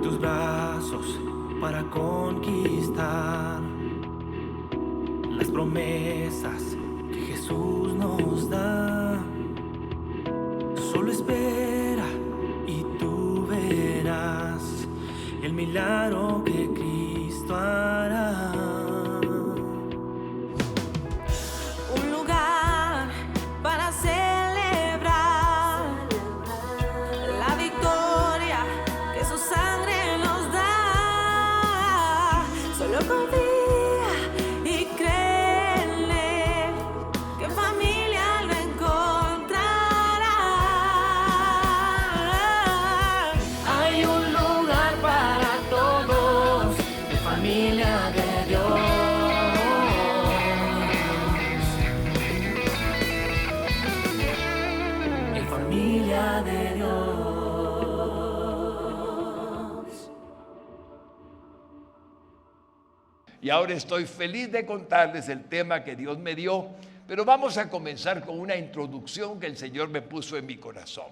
tus brazos para conquistar las promesas que Jesús nos da. Solo espera y tú verás el milagro que Cristo hará. Un lugar para celebrar la victoria que su sangre nos da. Solo confía y cree en Él, que en familia lo encontrará. Hay un lugar para todos, de familia de Dios. En familia de Dios. Y ahora estoy feliz de contarles el tema que Dios me dio, pero vamos a comenzar con una introducción que el Señor me puso en mi corazón.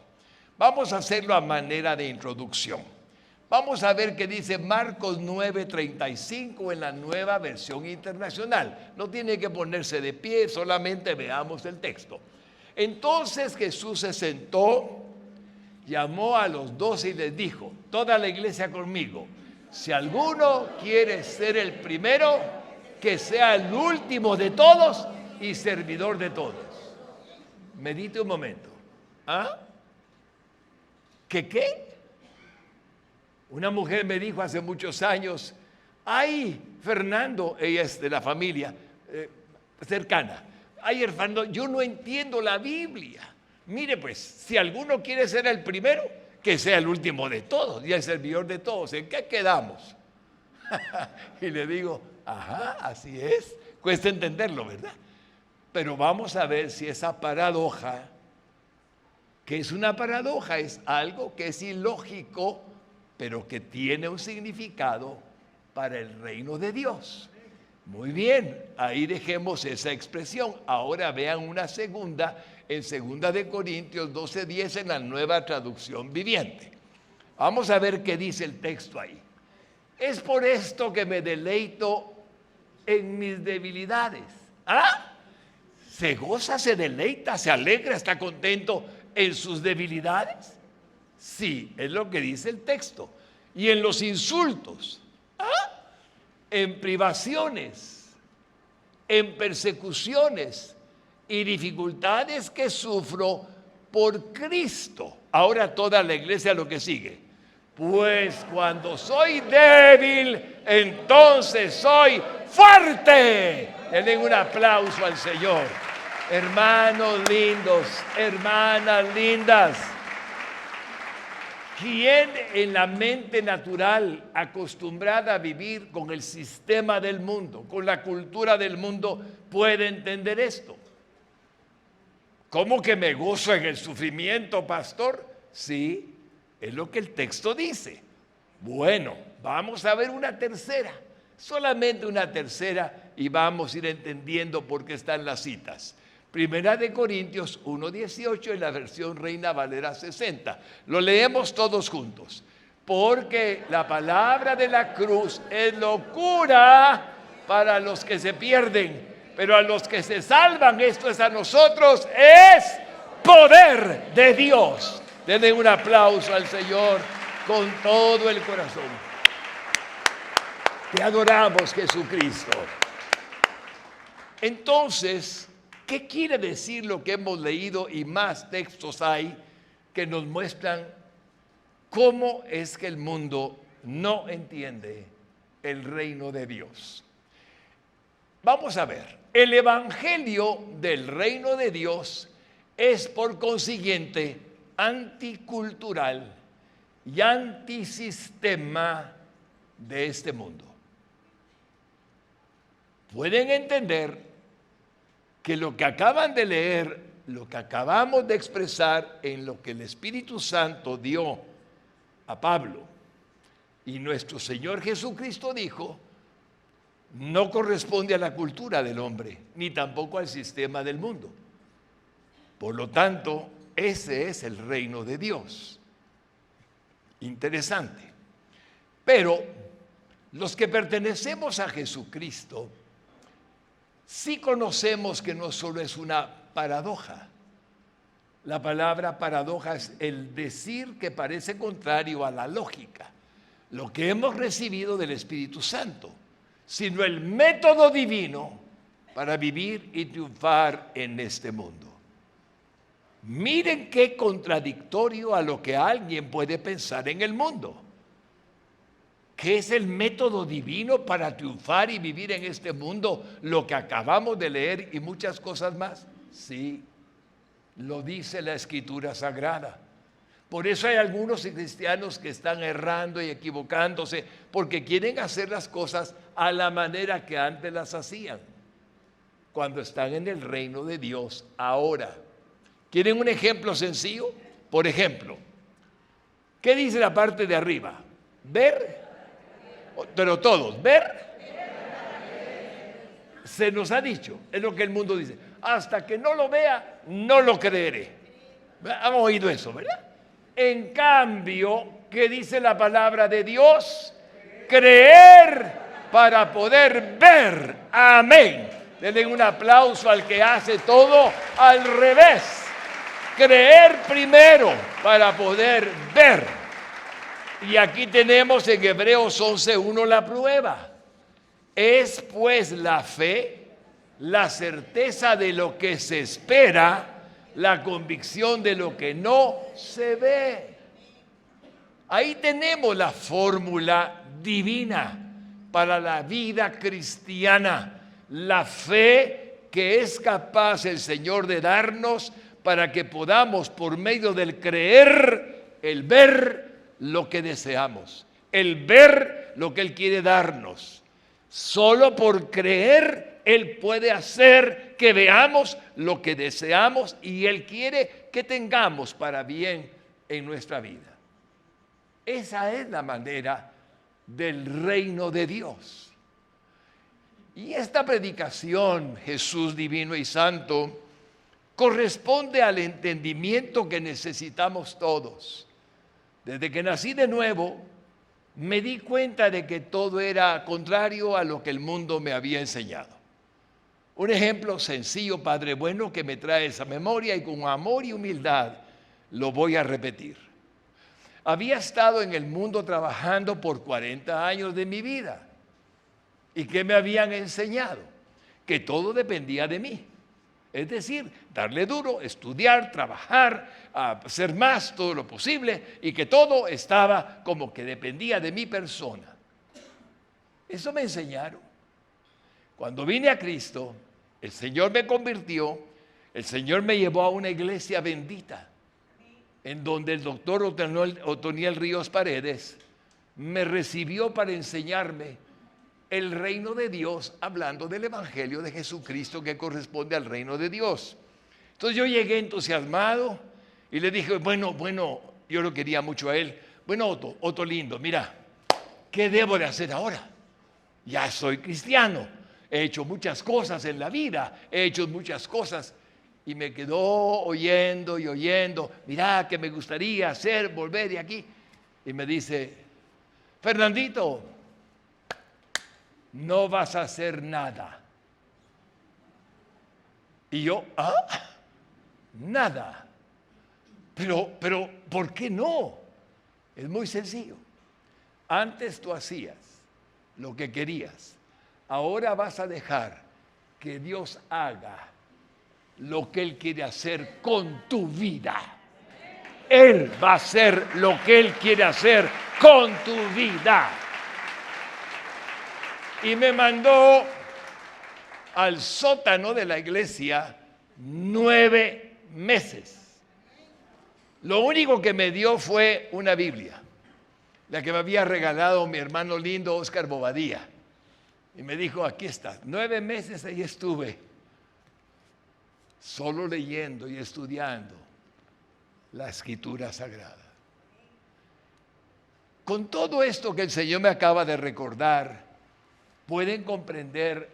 Vamos a hacerlo a manera de introducción. Vamos a ver qué dice Marcos 9:35 en la Nueva Versión Internacional. No tiene que ponerse de pie, solamente veamos el texto. Entonces Jesús se sentó, llamó a los 12 y les dijo, toda la iglesia conmigo, si alguno quiere ser el primero, que sea el último de todos y servidor de todos. Medite un momento. ¿Ah? ¿Qué? Una mujer me dijo hace muchos años, ay, Fernando, ella es de la familia cercana, ay, Fernando, yo no entiendo la Biblia. Mire pues, si alguno quiere ser el primero, que sea el último de todos y el servidor de todos. ¿En qué quedamos? Y le digo, ajá, así es. Cuesta entenderlo, ¿verdad? Pero vamos a ver si esa paradoja, que es una paradoja, es algo que es ilógico, pero que tiene un significado para el reino de Dios. Muy bien, ahí dejemos esa expresión. Ahora vean una segunda, en 2 de Corintios 12:10 en la Nueva Traducción Viviente. Vamos a ver qué dice el texto ahí. Es por esto que me deleito en mis debilidades. ¿Ah? ¿Se goza, se deleita, se alegra, está contento en sus debilidades? Sí, es lo que dice el texto. Y en los insultos, en privaciones, en persecuciones y dificultades que sufro por Cristo. Ahora toda la iglesia lo que sigue. Pues cuando soy débil, entonces soy fuerte. Denle un aplauso al Señor. Hermanos lindos, hermanas lindas. ¿Quién en la mente natural acostumbrada a vivir con el sistema del mundo, con la cultura del mundo, puede entender esto? ¿Cómo que me gozo en el sufrimiento, pastor? Sí, es lo que el texto dice. Bueno, vamos a ver una tercera, solamente una tercera, y vamos a ir entendiendo por qué están las citas. 1 de Corintios 1:18 en la versión Reina Valera 60. Lo leemos todos juntos. Porque la palabra de la cruz es locura para los que se pierden, pero a los que se salvan, esto es a nosotros, es poder de Dios. Denle un aplauso al Señor con todo el corazón. Te adoramos, Jesucristo. Entonces, ¿qué quiere decir lo que hemos leído? Y más textos hay que nos muestran cómo es que el mundo no entiende el reino de Dios. Vamos a ver, el evangelio del reino de Dios es por consiguiente anticultural y antisistema de este mundo. Pueden entender que lo que acaban de leer, lo que acabamos de expresar en lo que el Espíritu Santo dio a Pablo y nuestro Señor Jesucristo dijo, no corresponde a la cultura del hombre, ni tampoco al sistema del mundo. Por lo tanto, ese es el reino de Dios. Interesante. Pero los que pertenecemos a Jesucristo, sí conocemos que no solo es una paradoja. La palabra paradoja es el decir que parece contrario a la lógica, lo que hemos recibido del Espíritu Santo, sino el método divino para vivir y triunfar en este mundo. Miren qué contradictorio a lo que alguien puede pensar en el mundo. ¿Qué es el método divino para triunfar y vivir en este mundo? Lo que acabamos de leer y muchas cosas más. Sí, lo dice la Escritura Sagrada. Por eso hay algunos cristianos que están errando y equivocándose porque quieren hacer las cosas a la manera que antes las hacían, cuando están en el reino de Dios ahora. ¿Quieren un ejemplo sencillo? Por ejemplo, ¿qué dice la parte de arriba? Ver, pero todos, ver. Se nos ha dicho, es lo que el mundo dice, hasta que no lo vea, no lo creeré. Han oído eso, ¿verdad? En cambio, ¿qué dice la palabra de Dios? Creer para poder ver. Amén. Denle un aplauso al que hace todo al revés. Creer primero para poder ver. Y aquí tenemos en Hebreos 11:1 la prueba. Es pues la fe, la certeza de lo que se espera, la convicción de lo que no se ve. Ahí tenemos la fórmula divina para la vida cristiana. La fe que es capaz el Señor de darnos para que podamos, por medio del creer, el ver lo que deseamos, el ver lo que Él quiere darnos. Solo por creer Él puede hacer que veamos lo que deseamos y Él quiere que tengamos para bien en nuestra vida. Esa es la manera del reino de Dios. Y esta predicación, Jesús divino y santo, corresponde al entendimiento que necesitamos todos. Desde que nací de nuevo, me di cuenta de que todo era contrario a lo que el mundo me había enseñado. Un ejemplo sencillo, Padre bueno, que me trae esa memoria y con amor y humildad lo voy a repetir. Había estado en el mundo trabajando por 40 años de mi vida. ¿Y qué me habían enseñado? Que todo dependía de mí. Es decir, darle duro, estudiar, trabajar, hacer más, todo lo posible, y que todo estaba como que dependía de mi persona. Eso me enseñaron. Cuando vine a Cristo, el Señor me convirtió, el Señor me llevó a una iglesia bendita, en donde el doctor Otoniel Ríos Paredes me recibió para enseñarme el reino de Dios, hablando del evangelio de Jesucristo que corresponde al reino de Dios. Entonces yo llegué entusiasmado y le dije, bueno, yo lo quería mucho a él. Bueno, Otto lindo, mira, ¿qué debo de hacer ahora? Ya soy cristiano, he hecho muchas cosas en la vida, he hecho muchas cosas. Y me quedó oyendo y oyendo, mira, que me gustaría hacer, volver de aquí. Y me dice, Fernandito, no vas a hacer nada. Y yo, nada. Pero, ¿por qué no? Es muy sencillo. Antes tú hacías lo que querías. Ahora vas a dejar que Dios haga lo que Él quiere hacer con tu vida. Él va a hacer lo que Él quiere hacer con tu vida. Y me mandó al sótano de la iglesia 9 meses. Lo único que me dio fue una Biblia, la que me había regalado mi hermano lindo Oscar Bobadilla. Y me dijo, aquí está, 9 meses ahí estuve, solo leyendo y estudiando la Escritura Sagrada. Con todo esto que el Señor me acaba de recordar, pueden comprender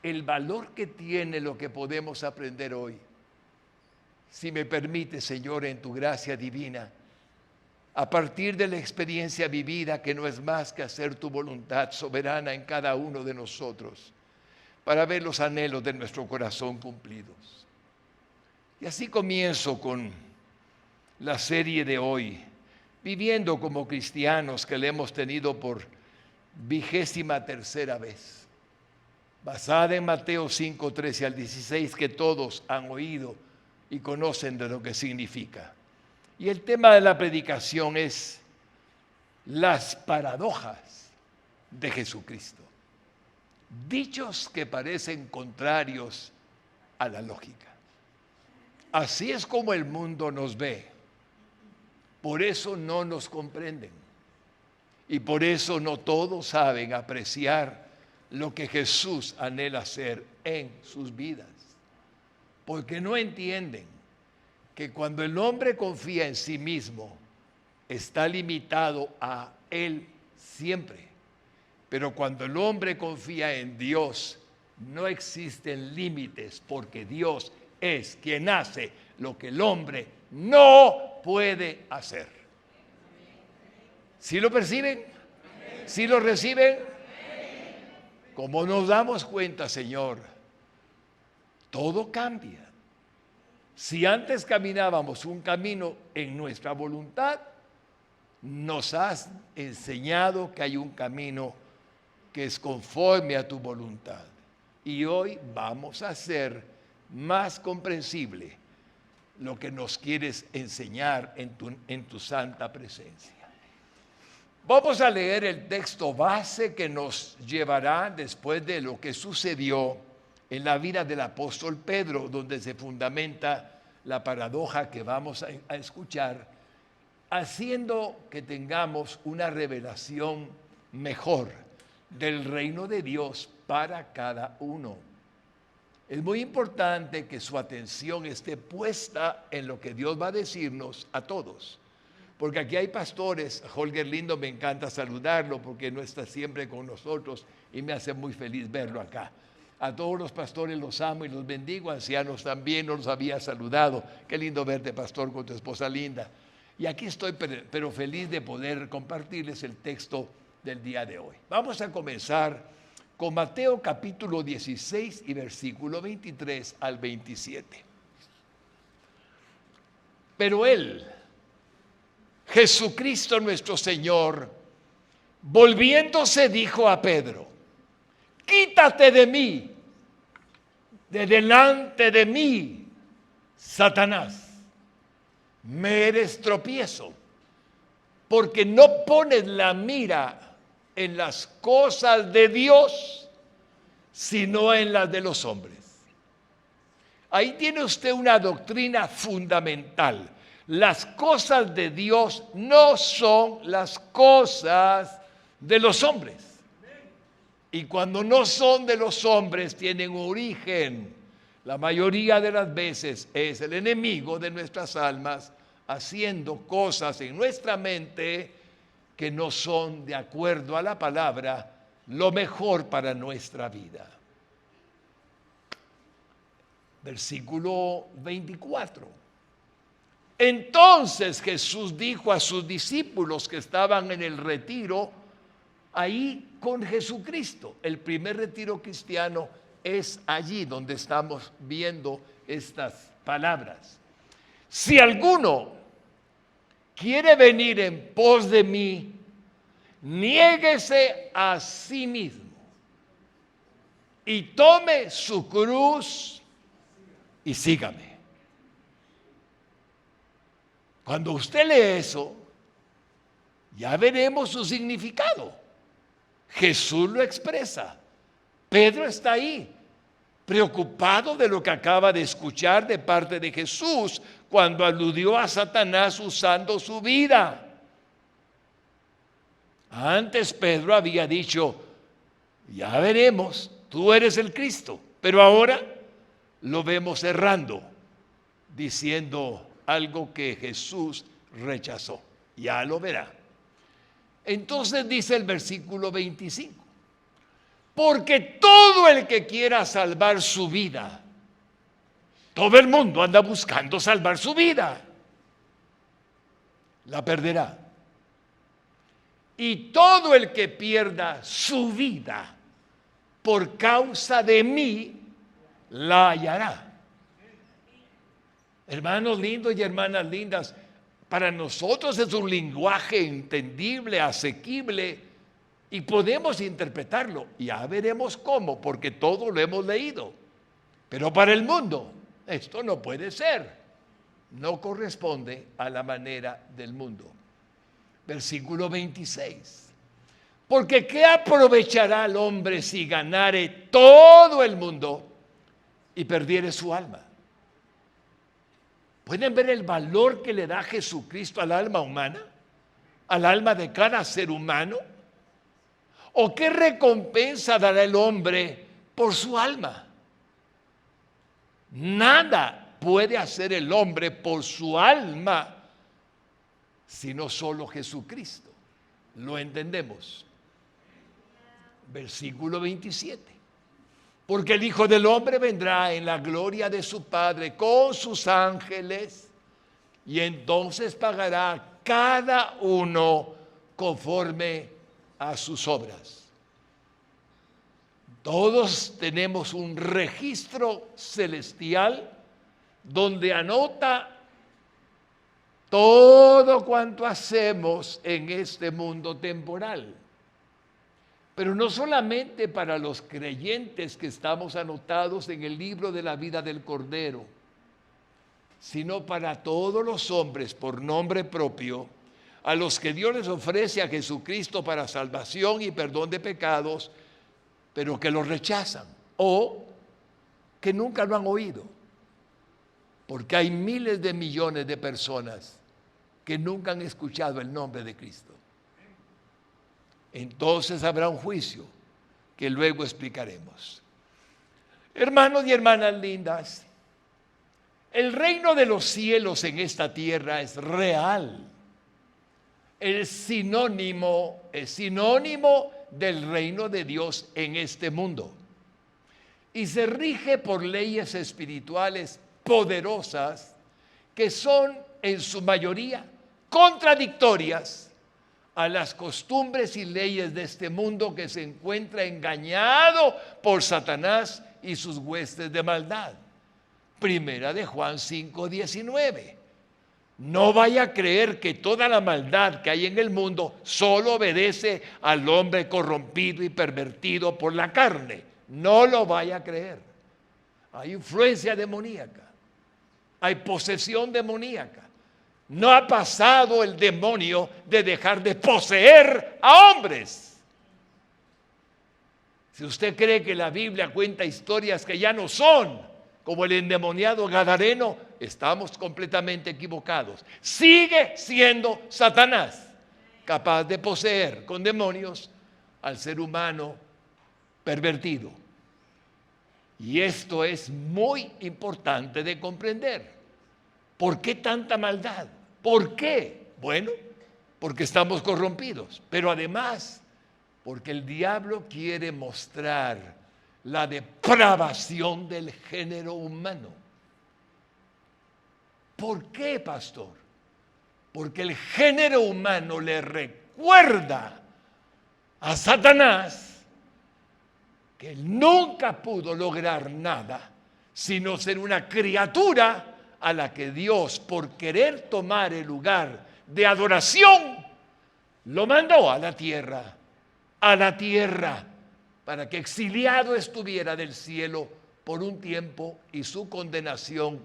el valor que tiene lo que podemos aprender hoy. Si me permite, Señor, en tu gracia divina, a partir de la experiencia vivida, que no es más que hacer tu voluntad soberana en cada uno de nosotros, para ver los anhelos de nuestro corazón cumplidos. Y así comienzo con la serie de hoy, viviendo como cristianos, que le hemos tenido por 23ª vez, basada en Mateo 5, 13 al 16, que todos han oído y conocen de lo que significa. Y el tema de la predicación es las paradojas de Jesucristo, dichos que parecen contrarios a la lógica. Así es como el mundo nos ve, por eso no nos comprenden y por eso no todos saben apreciar lo que Jesús anhela hacer en sus vidas, porque no entienden que cuando el hombre confía en sí mismo, está limitado a él siempre. Pero cuando el hombre confía en Dios, no existen límites, porque Dios es quien hace lo que el hombre no puede hacer. ¿Sí lo perciben? ¿Sí lo reciben? Como nos damos cuenta, Señor, todo cambia. Si antes caminábamos un camino en nuestra voluntad, nos has enseñado que hay un camino que es conforme a tu voluntad. Y hoy vamos a hacer más comprensible lo que nos quieres enseñar en tu santa presencia. Vamos a leer el texto base que nos llevará después de lo que sucedió en la vida del apóstol Pedro, donde se fundamenta la paradoja que vamos a escuchar, haciendo que tengamos una revelación mejor del reino de Dios para cada uno. Es muy importante que su atención esté puesta en lo que Dios va a decirnos a todos, porque aquí hay pastores. Holger Lindo, me encanta saludarlo porque no está siempre con nosotros y me hace muy feliz verlo acá. A todos los pastores los amo y los bendigo, ancianos también, no los había saludado. Qué lindo verte, pastor, con tu esposa linda. Y aquí estoy, pero feliz de poder compartirles el texto del día de hoy. Vamos a comenzar con Mateo capítulo 16 y versículo 23 al 27. Pero Él, Jesucristo nuestro Señor, volviéndose dijo a Pedro: quítate de mí, de delante de mí, Satanás. Me eres tropiezo, porque no pones la mira en las cosas de Dios, sino en las de los hombres. Ahí tiene usted una doctrina fundamental. Las cosas de Dios no son las cosas de los hombres. Y cuando no son de los hombres, tienen origen, la mayoría de las veces es el enemigo de nuestras almas, haciendo cosas en nuestra mente que no son, de acuerdo a la palabra, lo mejor para nuestra vida. Versículo 24. Entonces Jesús dijo a sus discípulos que estaban en el retiro, ahí con Jesucristo. El primer retiro cristiano es allí donde estamos viendo estas palabras. Si alguno quiere venir en pos de mí, niéguese a sí mismo y tome su cruz y sígame. Cuando usted lee eso, ya veremos su significado. Jesús lo expresa. Pedro está ahí, preocupado de lo que acaba de escuchar de parte de Jesús cuando aludió a Satanás usando su vida. Antes Pedro había dicho: ya veremos, tú eres el Cristo. Pero ahora lo vemos errando, diciendo algo que Jesús rechazó. Ya lo verá. Entonces dice el versículo 25: porque todo el que quiera salvar su vida, todo el mundo anda buscando salvar su vida, la perderá. y todo el que pierda su vida por causa de mí, la hallará. Hermanos lindos y hermanas lindas, para nosotros es un lenguaje entendible, asequible, y podemos interpretarlo. Ya veremos cómo, porque todo lo hemos leído. Pero para el mundo, esto no puede ser. No corresponde a la manera del mundo. Versículo 26. Porque ¿qué aprovechará el hombre si ganare todo el mundo y perdiere su alma? ¿Pueden ver el valor que le da Jesucristo al alma humana? ¿Al alma de cada ser humano? ¿O qué recompensa dará el hombre por su alma? Nada puede hacer el hombre por su alma, sino solo Jesucristo. ¿Lo entendemos? Versículo 27. Porque el Hijo del Hombre vendrá en la gloria de su Padre con sus ángeles, y entonces pagará a cada uno conforme a sus obras. Todos tenemos un registro celestial donde anota todo cuanto hacemos en este mundo temporal. Pero no solamente para los creyentes que estamos anotados en el libro de la vida del Cordero, sino para todos los hombres por nombre propio, a los que Dios les ofrece a Jesucristo para salvación y perdón de pecados, pero que lo rechazan o que nunca lo han oído. Porque hay miles de millones de personas que nunca han escuchado el nombre de Cristo. Entonces habrá un juicio que luego explicaremos. Hermanos y hermanas lindas, el reino de los cielos en esta tierra es real. Es sinónimo del reino de Dios en este mundo. Y se rige por leyes espirituales poderosas que son en su mayoría contradictorias a las costumbres y leyes de este mundo que se encuentra engañado por Satanás y sus huestes de maldad. Primera de Juan 5:19. No vaya a creer que toda la maldad que hay en el mundo solo obedece al hombre corrompido y pervertido por la carne. No lo vaya a creer. Hay influencia demoníaca. Hay posesión demoníaca. No ha pasado el demonio de dejar de poseer a hombres. Si usted cree que la Biblia cuenta historias que ya no son, como el endemoniado gadareno, estamos completamente equivocados. Sigue siendo Satanás capaz de poseer con demonios al ser humano pervertido. Y esto es muy importante de comprender. ¿Por qué tanta maldad? ¿Por qué? Bueno, porque estamos corrompidos, pero además porque el diablo quiere mostrar la depravación del género humano. ¿Por qué, pastor? Porque el género humano le recuerda a Satanás que él nunca pudo lograr nada sino ser una criatura a la que Dios, por querer tomar el lugar de adoración, lo mandó a la tierra, para que exiliado estuviera del cielo por un tiempo, y su condenación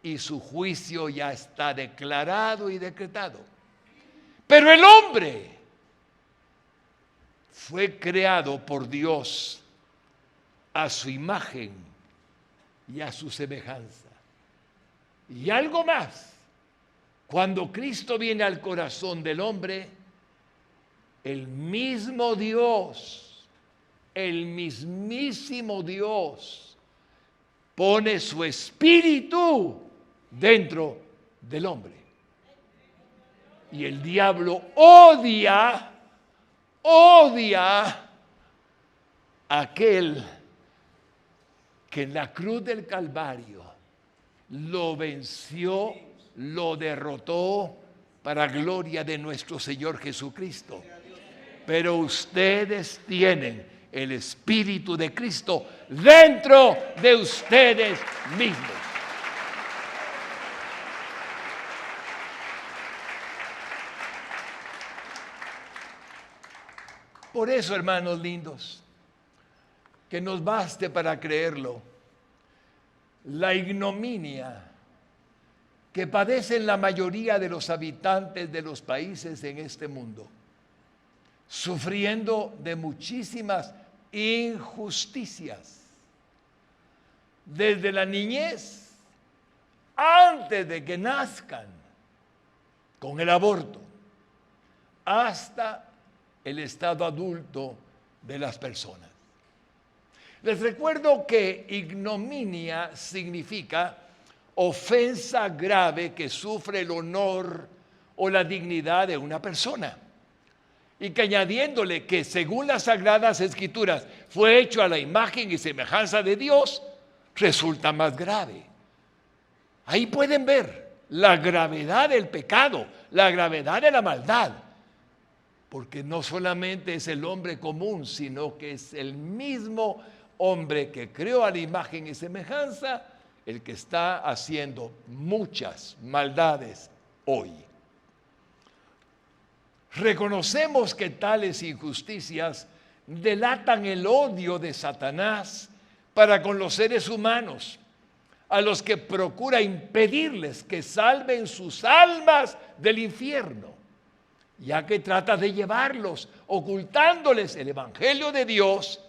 y su juicio ya está declarado y decretado. Pero el hombre fue creado por Dios a su imagen y a su semejanza. Y algo más, cuando Cristo viene al corazón del hombre, el mismo Dios, el mismísimo Dios, pone su espíritu dentro del hombre. Y el diablo odia a aquel que en la cruz del Calvario lo venció, lo derrotó para gloria de nuestro Señor Jesucristo. pero ustedes tienen el Espíritu de Cristo dentro de ustedes mismos. Por eso, hermanos lindos, que nos baste para creerlo, la ignominia que padecen la mayoría de los habitantes de los países en este mundo, sufriendo de muchísimas injusticias, desde la niñez, antes de que nazcan, con el aborto, hasta el estado adulto de las personas. Les recuerdo que ignominia significa ofensa grave que sufre el honor o la dignidad de una persona. Y que añadiéndole que según las Sagradas Escrituras fue hecho a la imagen y semejanza de Dios, resulta más grave. Ahí pueden ver la gravedad del pecado, la gravedad de la maldad. Porque no solamente es el hombre común, sino que es el mismo hombre que creó a la imagen y semejanza el que está haciendo muchas maldades hoy. Reconocemos que tales injusticias delatan el odio de Satanás para con los seres humanos, a los que procura impedirles que salven sus almas del infierno, ya que trata de llevarlos, ocultándoles el Evangelio de Dios,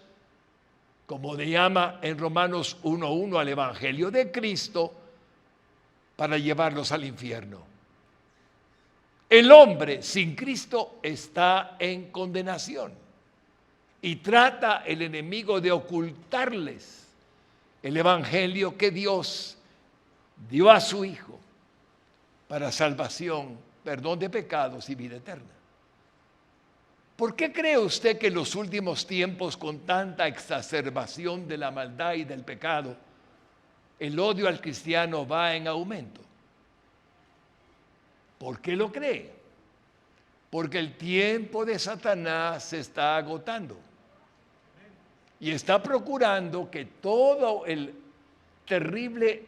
como le llama en Romanos 1:1 al Evangelio de Cristo, para llevarlos al infierno. El hombre sin Cristo está en condenación y trata el enemigo de ocultarles el Evangelio que Dios dio a su Hijo para salvación, perdón de pecados y vida eterna. ¿Por qué cree usted que en los últimos tiempos, con tanta exacerbación de la maldad y del pecado, el odio al cristiano va en aumento? ¿Por qué lo cree? Porque el tiempo de Satanás se está agotando y está procurando que todo el terrible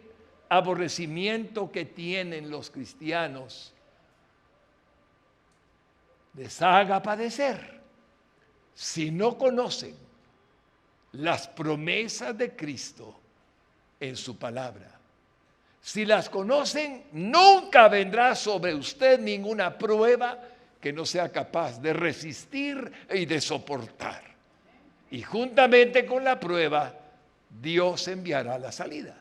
aborrecimiento que tienen los cristianos les haga padecer si no conocen las promesas de Cristo en su palabra. Si las conocen, nunca vendrá sobre usted ninguna prueba que no sea capaz de resistir y de soportar. Y juntamente con la prueba, Dios enviará la salida.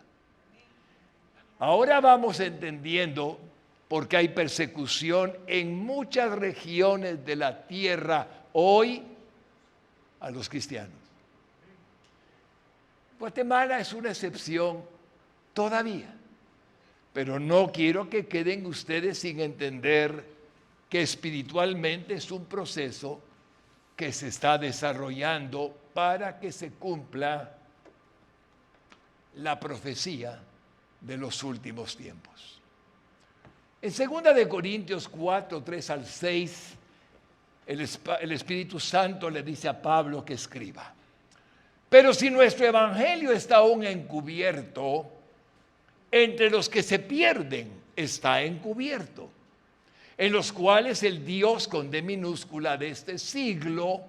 Ahora vamos entendiendo por qué hay persecución en muchas regiones de la tierra hoy a los cristianos. Guatemala es una excepción todavía. Pero no quiero que queden ustedes sin entender que espiritualmente es un proceso que se está desarrollando para que se cumpla la profecía de los últimos tiempos. En 2 de Corintios 4, 3 al 6, el Espíritu Santo le dice a Pablo que escriba: pero si nuestro evangelio está aún encubierto, entre los que se pierden está encubierto, en los cuales el Dios con D minúscula de este siglo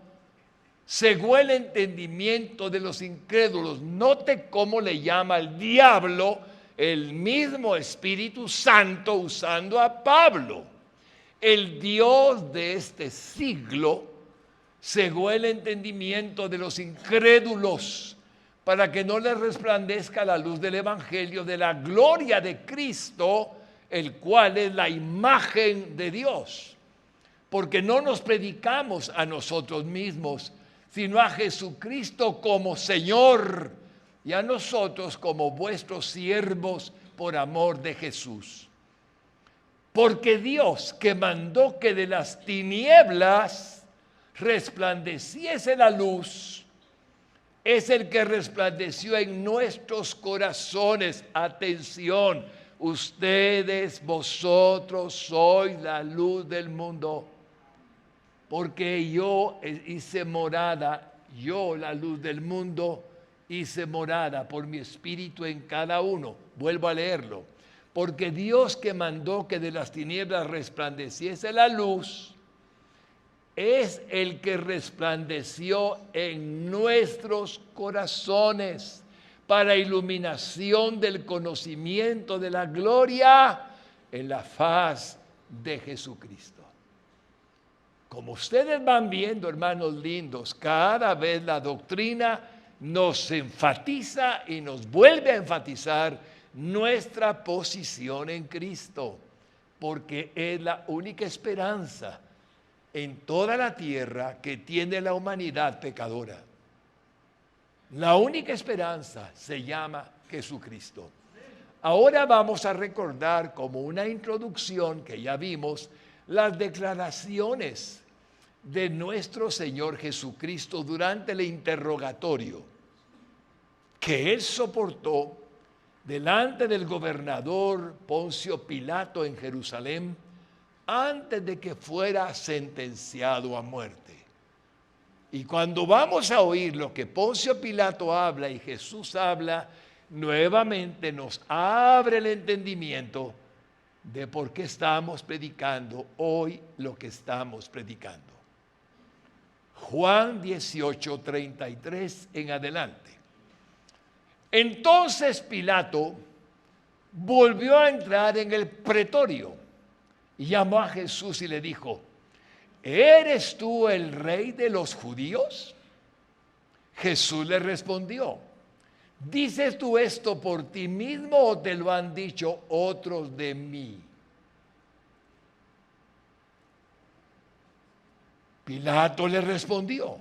cegó el entendimiento de los incrédulos. Note cómo le llama el diablo el mismo Espíritu Santo usando a Pablo. El Dios de este siglo cegó el entendimiento de los incrédulos para que no les resplandezca la luz del Evangelio de la gloria de Cristo, el cual es la imagen de Dios. Porque no nos predicamos a nosotros mismos, sino a Jesucristo como Señor y a nosotros como vuestros siervos por amor de Jesús. Porque Dios, que mandó que de las tinieblas resplandeciese la luz, es el que resplandeció en nuestros corazones. Atención, ustedes, vosotros sois la luz del mundo. porque yo hice morada, yo la luz del mundo, hice morada por mi espíritu en cada uno. Vuelvo a leerlo. Porque Dios que mandó que de las tinieblas resplandeciese la luz, es el que resplandeció en nuestros corazones para iluminación del conocimiento de la gloria en la faz de Jesucristo. Como ustedes van viendo, hermanos lindos, cada vez la doctrina nos enfatiza y nos vuelve a enfatizar nuestra posición en Cristo, porque es la única esperanza en toda la tierra que tiene la humanidad pecadora. La única esperanza se llama Jesucristo. Ahora vamos a recordar, como una introducción que ya vimos, las declaraciones de nuestro Señor Jesucristo durante el interrogatorio que Él soportó delante del gobernador Poncio Pilato en Jerusalén antes de que fuera sentenciado a muerte. Y cuando vamos a oír lo que Poncio Pilato habla y Jesús habla, nuevamente nos abre el entendimiento de por qué estamos predicando hoy lo que estamos predicando. Juan 18:33 en adelante. Entonces Pilato volvió a entrar en el pretorio y llamó a Jesús y le dijo: ¿eres tú el rey de los judíos? Jesús le respondió: ¿dices tú esto por ti mismo o te lo han dicho otros de mí? Pilato le respondió: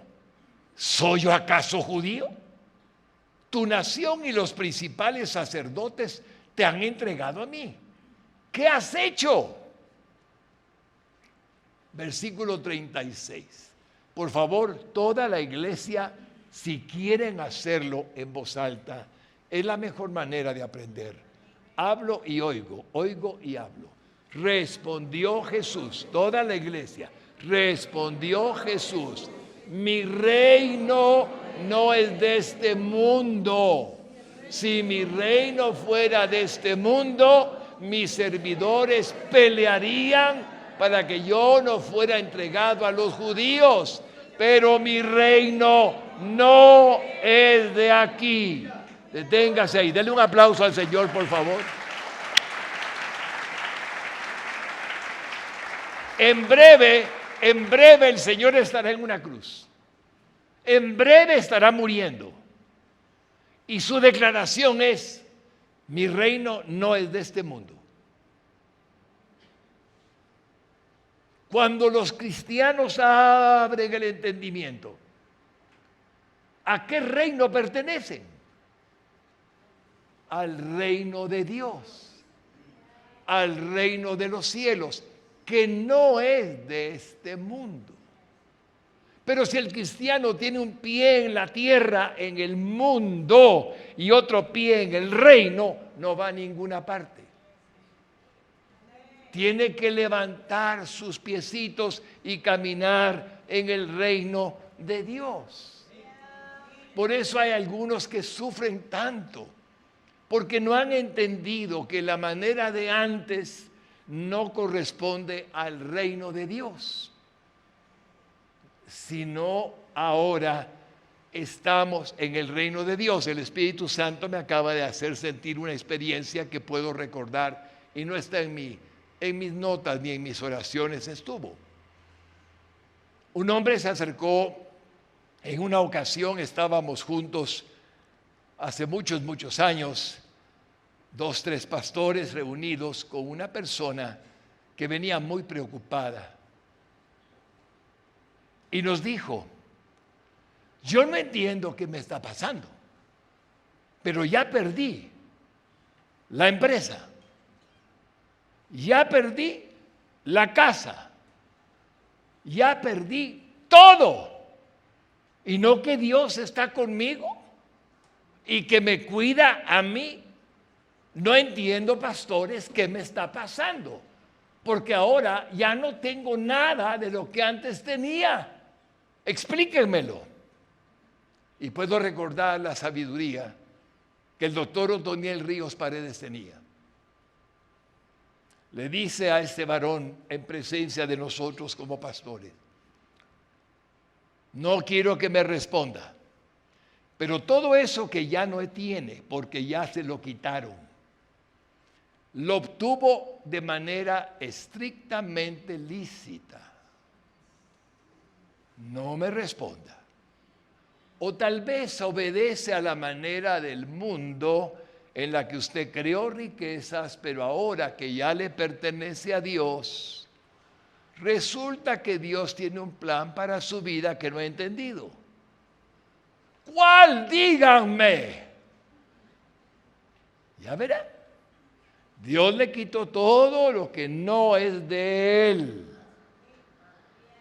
¿soy yo acaso judío? Tu nación y los principales sacerdotes te han entregado a mí. ¿Qué has hecho? Versículo 36. Por favor, toda la iglesia, si quieren hacerlo en voz alta, es la mejor manera de aprender. Hablo y oigo, oigo y hablo. Respondió Jesús, toda la iglesia. Respondió Jesús: mi reino no es de este mundo. Si mi reino fuera de este mundo, mis servidores pelearían para que yo no fuera entregado a los judíos. Pero mi reino no es de aquí. Deténgase ahí, denle un aplauso al Señor, por favor. En breve el Señor estará en una cruz. En breve estará muriendo. Y su declaración es: mi reino no es de este mundo. Cuando los cristianos abren el entendimiento, ¿a qué reino pertenecen? Al reino de Dios, al reino de los cielos, que no es de este mundo. Pero si el cristiano tiene un pie en la tierra, en el mundo, y otro pie en el reino, no va a ninguna parte. Tiene que levantar sus piecitos y caminar en el reino de Dios. Por eso hay algunos que sufren tanto, porque no han entendido que la manera de antes no corresponde al reino de Dios, sino ahora estamos en el reino de Dios. El Espíritu Santo me acaba de hacer sentir una experiencia que puedo recordar y no está en mis notas ni en mis oraciones estuvo. Un hombre se acercó en una ocasión, estábamos juntos hace muchos años, 2, 3 pastores reunidos con una persona que venía muy preocupada. Y nos dijo: yo no entiendo qué me está pasando, pero ya perdí la empresa, ya perdí la casa, ya perdí todo. Y no que Dios está conmigo y que me cuida a mí. No entiendo, pastores, qué me está pasando. porque ahora ya no tengo nada de lo que antes tenía. Explíquenmelo. Y puedo recordar la sabiduría que el doctor Otoniel Ríos Paredes tenía. Le dice a este varón en presencia de nosotros como pastores: no quiero que me responda, pero todo eso que ya no tiene, porque ya se lo quitaron, lo obtuvo de manera estrictamente lícita. No me responda. O tal vez obedece a la manera del mundo en la que usted creó riquezas, pero ahora que ya le pertenece a Dios, resulta que Dios tiene un plan para su vida que no he entendido. ¿Cuál? Díganme. Ya verán. Dios le quitó todo lo que no es de Él.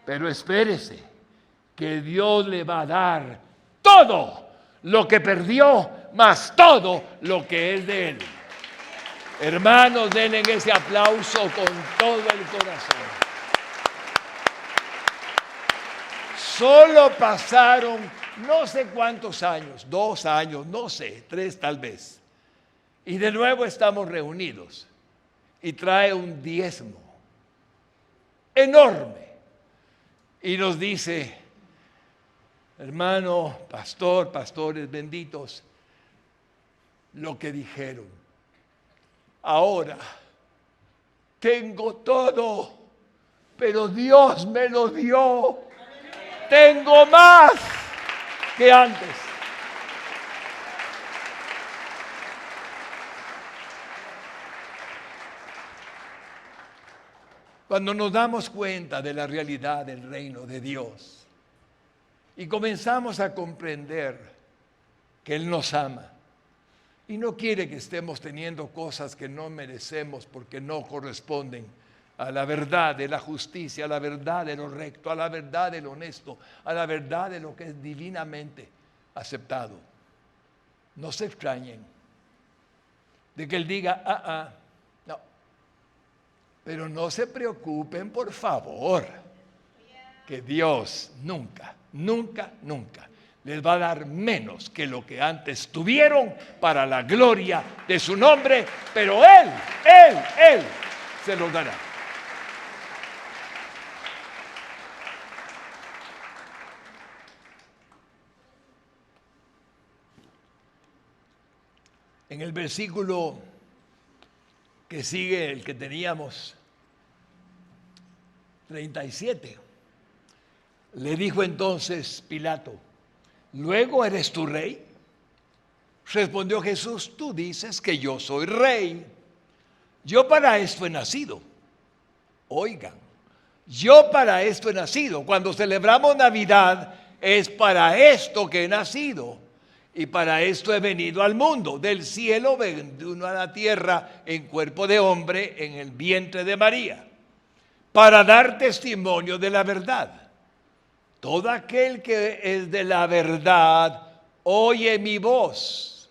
Pero espérese, que Dios le va a dar todo lo que perdió, más todo lo que es de Él. Hermanos, denle ese aplauso con todo el corazón. Solo pasaron no sé cuántos años, 2 años, no sé, 3 tal vez. Y de nuevo estamos reunidos y trae un diezmo enorme y nos dice: hermano, pastor, pastores benditos, lo que dijeron, ahora tengo todo, pero Dios me lo dio, tengo más que antes. Cuando nos damos cuenta de la realidad del reino de Dios y comenzamos a comprender que Él nos ama y no quiere que estemos teniendo cosas que no merecemos porque no corresponden a la verdad de la justicia, a la verdad de lo recto, a la verdad de lo honesto, a la verdad de lo que es divinamente aceptado. No se extrañen de que Él diga, no. Pero no se preocupen, por favor, que Dios nunca, nunca, nunca les va a dar menos que lo que antes tuvieron para la gloria de su nombre, pero Él se los dará. En el versículo que sigue, el que teníamos, 37, le dijo entonces Pilato: ¿luego eres tú rey? Respondió Jesús: tú dices que yo soy rey. Yo para esto he nacido. Oigan, yo para esto he nacido. Cuando celebramos Navidad es para esto que he nacido. Y para esto he venido al mundo. Del cielo vino a la tierra en cuerpo de hombre en el vientre de María, para dar testimonio de la verdad. Todo aquel que es de la verdad oye mi voz.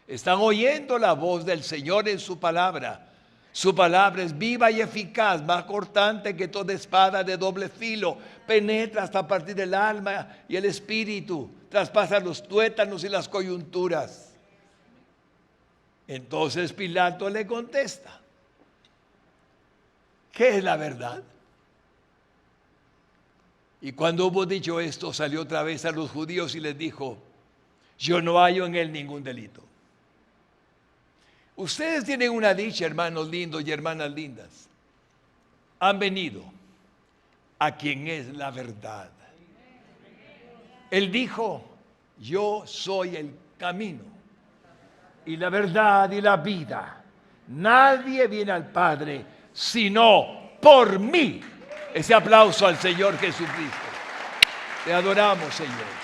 Están oyendo la voz del Señor en su palabra. Su palabra es viva y eficaz, más cortante que toda espada de doble filo, penetra hasta partir del alma y el espíritu, traspasa los tuétanos y las coyunturas. Entonces Pilato le contesta: ¿qué es la verdad? Y cuando hubo dicho esto, salió otra vez a los judíos y les dijo: yo no hallo en él ningún delito. Ustedes tienen una dicha, hermanos lindos y hermanas lindas. Han venido a quien es la verdad. Él dijo: yo soy el camino y la verdad y la vida. Nadie viene al Padre sino por mí. Ese aplauso al Señor Jesucristo. Te adoramos, Señor.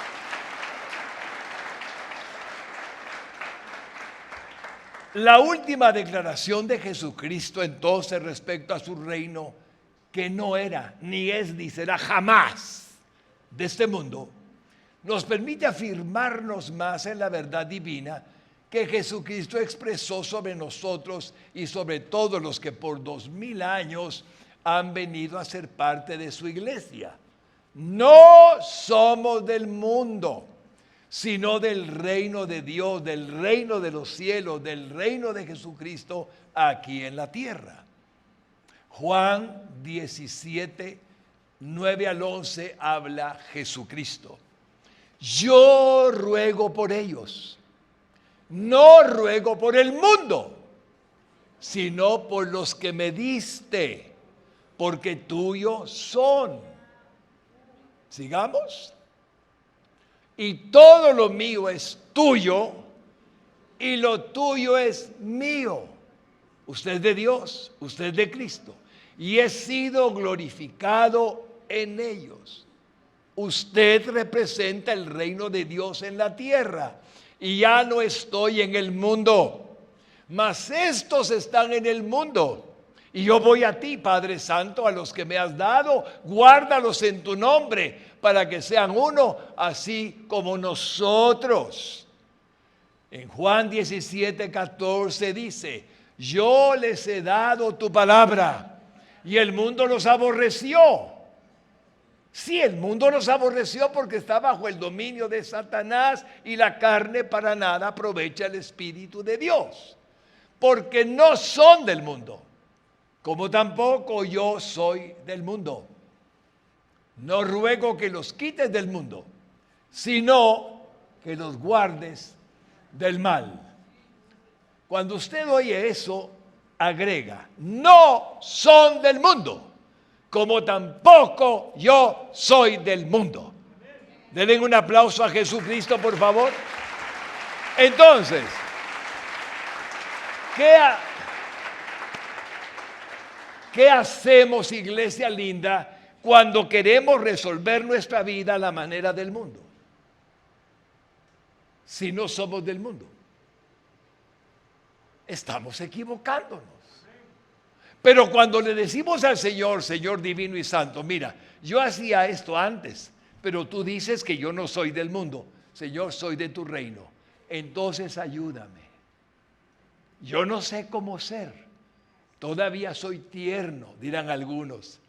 La última declaración de Jesucristo entonces respecto a su reino, que no era, ni es, ni será jamás de este mundo, nos permite afirmarnos más en la verdad divina que Jesucristo expresó sobre nosotros y sobre todos los que por 2000 años han venido a ser parte de su iglesia. No somos del mundo, sino del reino de Dios, del reino de los cielos, del reino de Jesucristo aquí en la tierra. Juan 17, 9 al 11 habla Jesucristo. Yo ruego por ellos, no ruego por el mundo, sino por los que me diste, porque tuyos son. Sigamos. Y todo lo mío es tuyo, y lo tuyo es mío. Usted es de Dios, usted es de Cristo, y he sido glorificado en ellos. Usted representa el reino de Dios en la tierra, y ya no estoy en el mundo, mas estos están en el mundo. Y yo voy a ti, Padre Santo, a los que me has dado, guárdalos en tu nombre, para que sean uno, así como nosotros. En Juan 17, 14 dice, yo les he dado tu palabra, y el mundo los aborreció. Sí, el mundo los aborreció porque está bajo el dominio de Satanás, y la carne para nada aprovecha el Espíritu de Dios, porque no son del mundo, como tampoco yo soy del mundo. No ruego que los quites del mundo, sino que los guardes del mal. Cuando usted oye eso, agrega, no son del mundo, como tampoco yo soy del mundo. Denle un aplauso a Jesucristo, por favor. Entonces, ¿qué hacemos, iglesia linda, cuando queremos resolver nuestra vida a la manera del mundo? Si no somos del mundo, estamos equivocándonos. Pero cuando le decimos al Señor, Señor divino y santo, mira, yo hacía esto antes, pero tú dices que yo no soy del mundo. Señor, soy de tu reino. Entonces ayúdame. Yo no sé cómo ser. Todavía soy tierno, dirán algunos.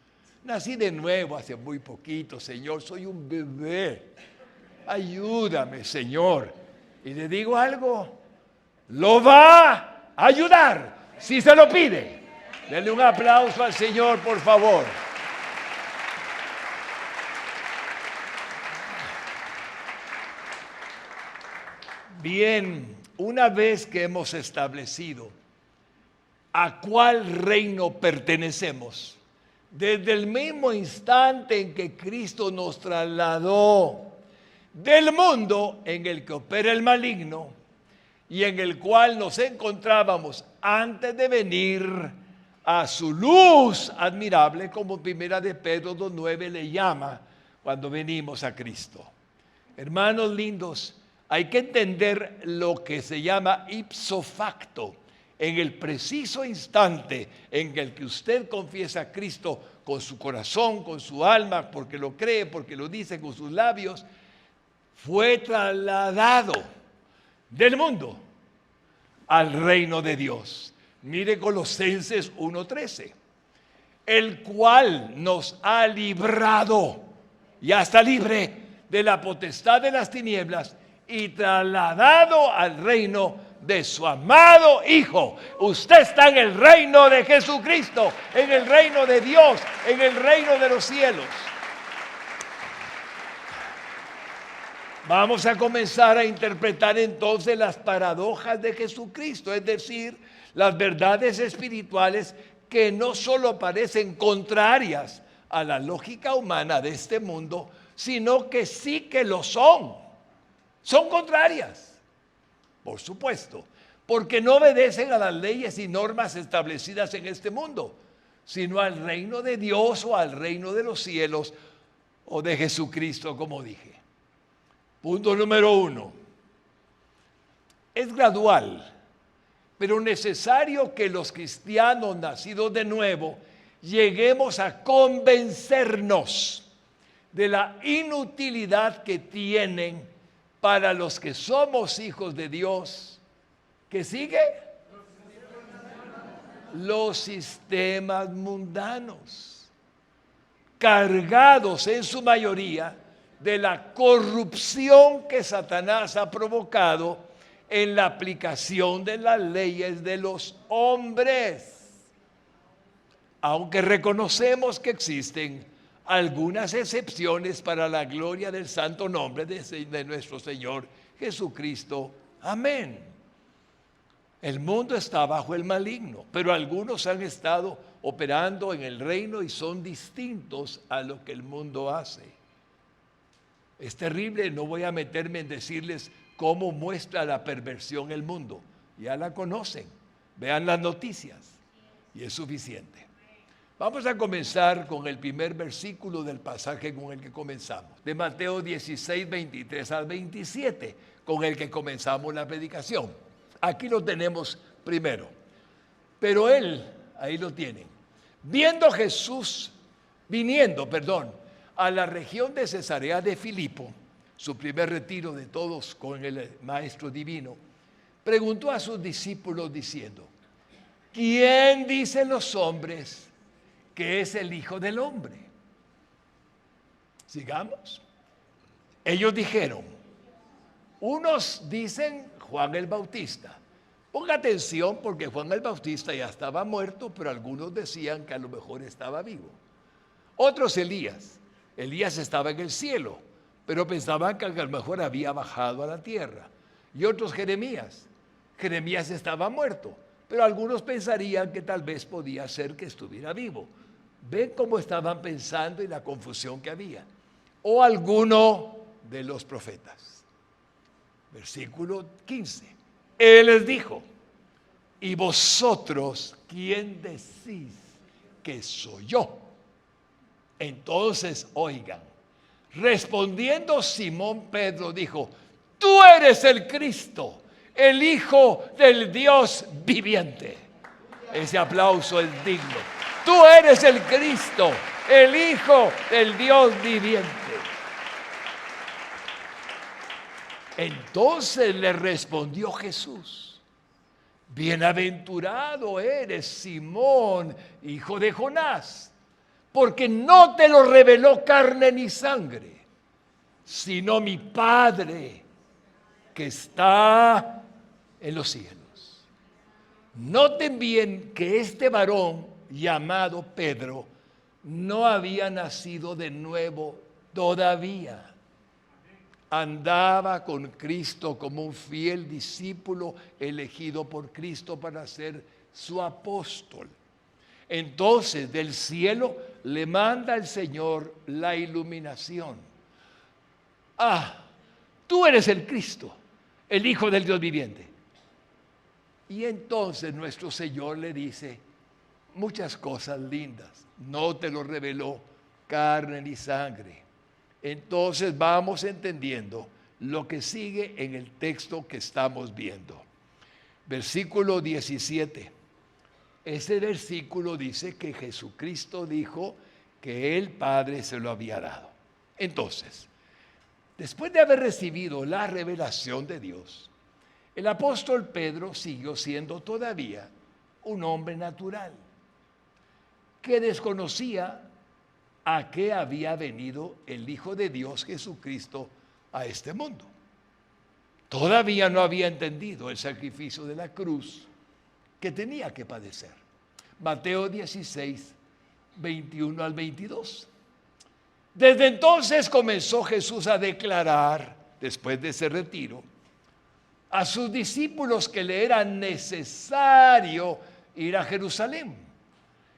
Nací de nuevo hace muy poquito, Señor, soy un bebé. Ayúdame, Señor. Y le digo algo, lo va a ayudar si se lo pide. Denle un aplauso al Señor, por favor. Bien, una vez que hemos establecido a cuál reino pertenecemos, desde el mismo instante en que Cristo nos trasladó del mundo en el que opera el maligno y en el cual nos encontrábamos antes de venir a su luz admirable, como primera de Pedro 2:9 le llama cuando venimos a Cristo. Hermanos lindos, hay que entender lo que se llama ipso facto. En el preciso instante en el que usted confiesa a Cristo con su corazón, con su alma, porque lo cree, porque lo dice con sus labios, fue trasladado del mundo al reino de Dios. Mire Colosenses 1:13, el cual nos ha librado, ya está libre de la potestad de las tinieblas y trasladado al reino de su amado Hijo. Usted está en el reino de Jesucristo, en el reino de Dios, en el reino de los cielos. Vamos a comenzar a interpretar entonces las paradojas de Jesucristo, es decir, las verdades espirituales que no solo parecen contrarias a la lógica humana de este mundo, sino que sí que lo son. Son contrarias, por supuesto, porque no obedecen a las leyes y normas establecidas en este mundo, sino al reino de Dios o al reino de los cielos o de Jesucristo, como dije. Punto número 1. Es gradual, pero necesario que los cristianos nacidos de nuevo lleguemos a convencernos de la inutilidad que tienen para los que somos hijos de Dios. ¿Qué sigue? los sistemas mundanos, cargados en su mayoría de la corrupción que Satanás ha provocado en la aplicación de las leyes de los hombres. Aunque reconocemos que existen algunas excepciones para la gloria del santo nombre de nuestro Señor Jesucristo. Amén. El mundo está bajo el maligno, pero algunos han estado operando en el reino y son distintos a lo que el mundo hace. Es terrible, no voy a meterme en decirles cómo muestra la perversión el mundo. Ya la conocen, vean las noticias y es suficiente. Vamos a comenzar con el primer versículo del pasaje con el que comenzamos, de Mateo 16, 23 al 27, con el que comenzamos la predicación. Aquí lo tenemos primero. Pero él, ahí lo tienen, viniendo a la región de Cesarea de Filipo, su primer retiro de todos con el Maestro Divino, preguntó a sus discípulos diciendo: ¿quién dicen los hombres que es el Hijo del Hombre? Sigamos. Ellos dijeron: unos dicen Juan el Bautista. Ponga atención porque Juan el Bautista ya estaba muerto, pero algunos decían que a lo mejor estaba vivo. Otros Elías. Elías estaba en el cielo, pero pensaban que a lo mejor había bajado a la tierra. Y otros Jeremías. Jeremías estaba muerto, pero algunos pensarían que tal vez podía ser que estuviera vivo. ¿Ven cómo estaban pensando y la confusión que había? O alguno de los profetas. Versículo 15. Él les dijo: ¿y vosotros quién decís que soy yo? Entonces, oigan, respondiendo Simón Pedro dijo: tú eres el Cristo, el Hijo del Dios viviente. Ese aplauso es digno. Tú eres el Cristo, el Hijo del Dios viviente. Entonces le respondió Jesús: bienaventurado eres, Simón, hijo de Jonás, porque no te lo reveló carne ni sangre, sino mi Padre que está en los cielos. Noten bien que este varón llamado Pedro no había nacido de nuevo todavía. Andaba con Cristo como un fiel discípulo elegido por Cristo para ser su apóstol. Entonces del cielo le manda el Señor la iluminación. Tú eres el Cristo, el Hijo del Dios viviente. Y entonces nuestro Señor le dice muchas cosas lindas. No te lo reveló carne ni sangre. Entonces vamos entendiendo lo que sigue en el texto que estamos viendo. Versículo 17. Ese versículo dice que Jesucristo dijo que el Padre se lo había dado. Entonces, después de haber recibido la revelación de Dios, el apóstol Pedro siguió siendo todavía un hombre natural, que desconocía a qué había venido el Hijo de Dios Jesucristo a este mundo. Todavía no había entendido el sacrificio de la cruz que tenía que padecer. Mateo 16, 21 al 22. Desde entonces comenzó Jesús a declarar, después de ese retiro, a sus discípulos que le era necesario ir a Jerusalén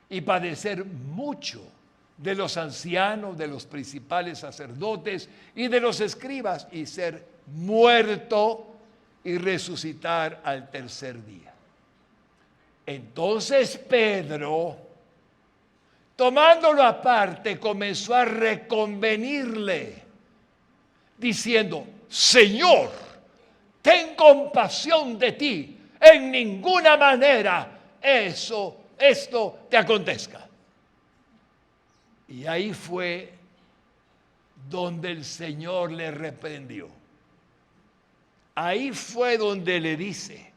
y padecer mucho de los ancianos, de los principales sacerdotes y de los escribas, y ser muerto y resucitar al tercer día. Entonces Pedro, tomándolo aparte, comenzó a reconvenirle, diciendo: Señor, ten compasión de ti, en ninguna manera esto te acontezca. Y ahí fue donde el Señor le reprendió. Ahí fue donde le dice: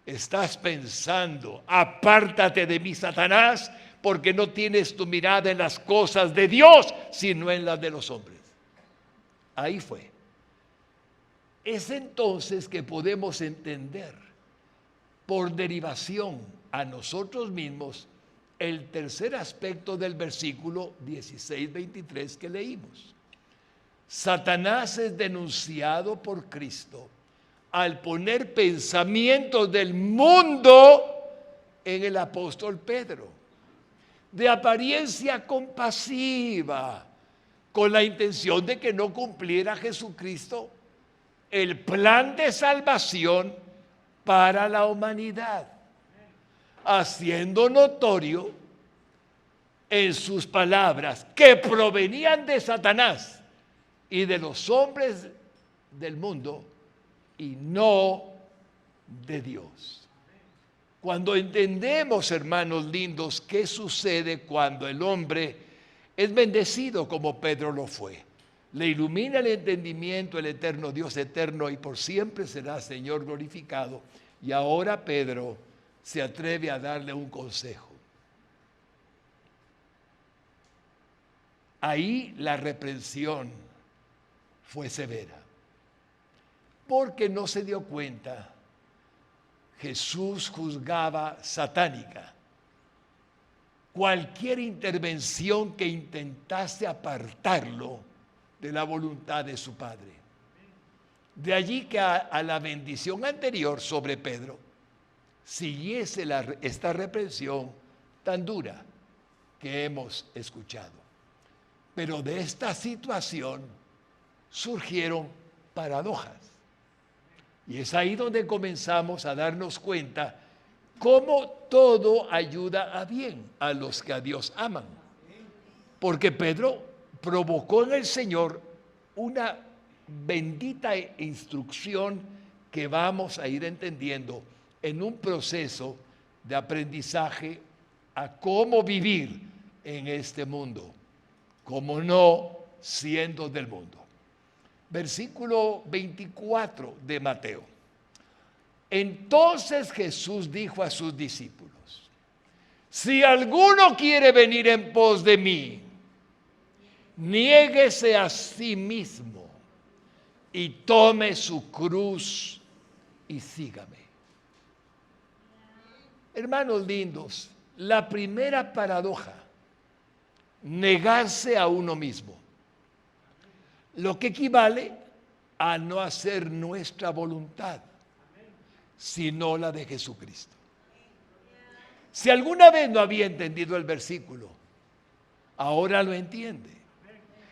estás pensando: apártate de mí, Satanás, porque no tienes tu mirada en las cosas de Dios, sino en las de los hombres. Ahí fue. Es entonces que podemos entender por derivación a nosotros mismos el tercer aspecto del versículo 16-23 que leímos. Satanás es denunciado por Cristo al poner pensamientos del mundo en el apóstol Pedro, de apariencia compasiva, con la intención de que no cumpliera Jesucristo el plan de salvación para la humanidad, haciendo notorio en sus palabras que provenían de Satanás y de los hombres del mundo y no de Dios. Cuando entendemos, hermanos lindos, qué sucede cuando el hombre es bendecido como Pedro lo fue, le ilumina el entendimiento el eterno Dios eterno y por siempre será Señor glorificado, y ahora Pedro se atreve a darle un consejo. Ahí la reprensión fue severa, porque no se dio cuenta. Jesús juzgaba satánica cualquier intervención que intentase apartarlo de la voluntad de su Padre. De allí que a la bendición anterior sobre Pedro siguiese esta reprensión tan dura que hemos escuchado. Pero de esta situación surgieron paradojas. Y es ahí donde comenzamos a darnos cuenta cómo todo ayuda a bien a los que a Dios aman. Porque Pedro provocó en el Señor una bendita instrucción que vamos a ir entendiendo en un proceso de aprendizaje a cómo vivir en este mundo, como no siendo del mundo. Versículo 24 de Mateo. Entonces Jesús dijo a sus discípulos: si alguno quiere venir en pos de mí, niéguese a sí mismo y tome su cruz y sígame. Hermanos lindos, la primera paradoja, negarse a uno mismo, lo que equivale a no hacer nuestra voluntad, sino la de Jesucristo. Si alguna vez no había entendido el versículo, ahora lo entiende.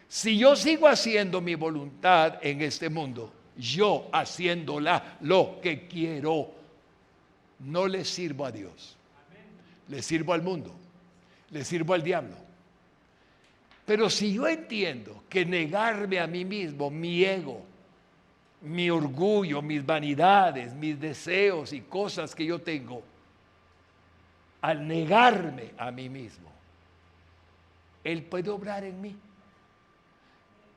Si yo sigo haciendo mi voluntad en este mundo, yo haciéndola lo que quiero, no le sirvo a Dios, le sirvo al mundo, le sirvo al diablo. Pero si yo entiendo que negarme a mí mismo, mi ego, mi orgullo, mis vanidades, mis deseos y cosas que yo tengo, al negarme a mí mismo, Él puede obrar en mí.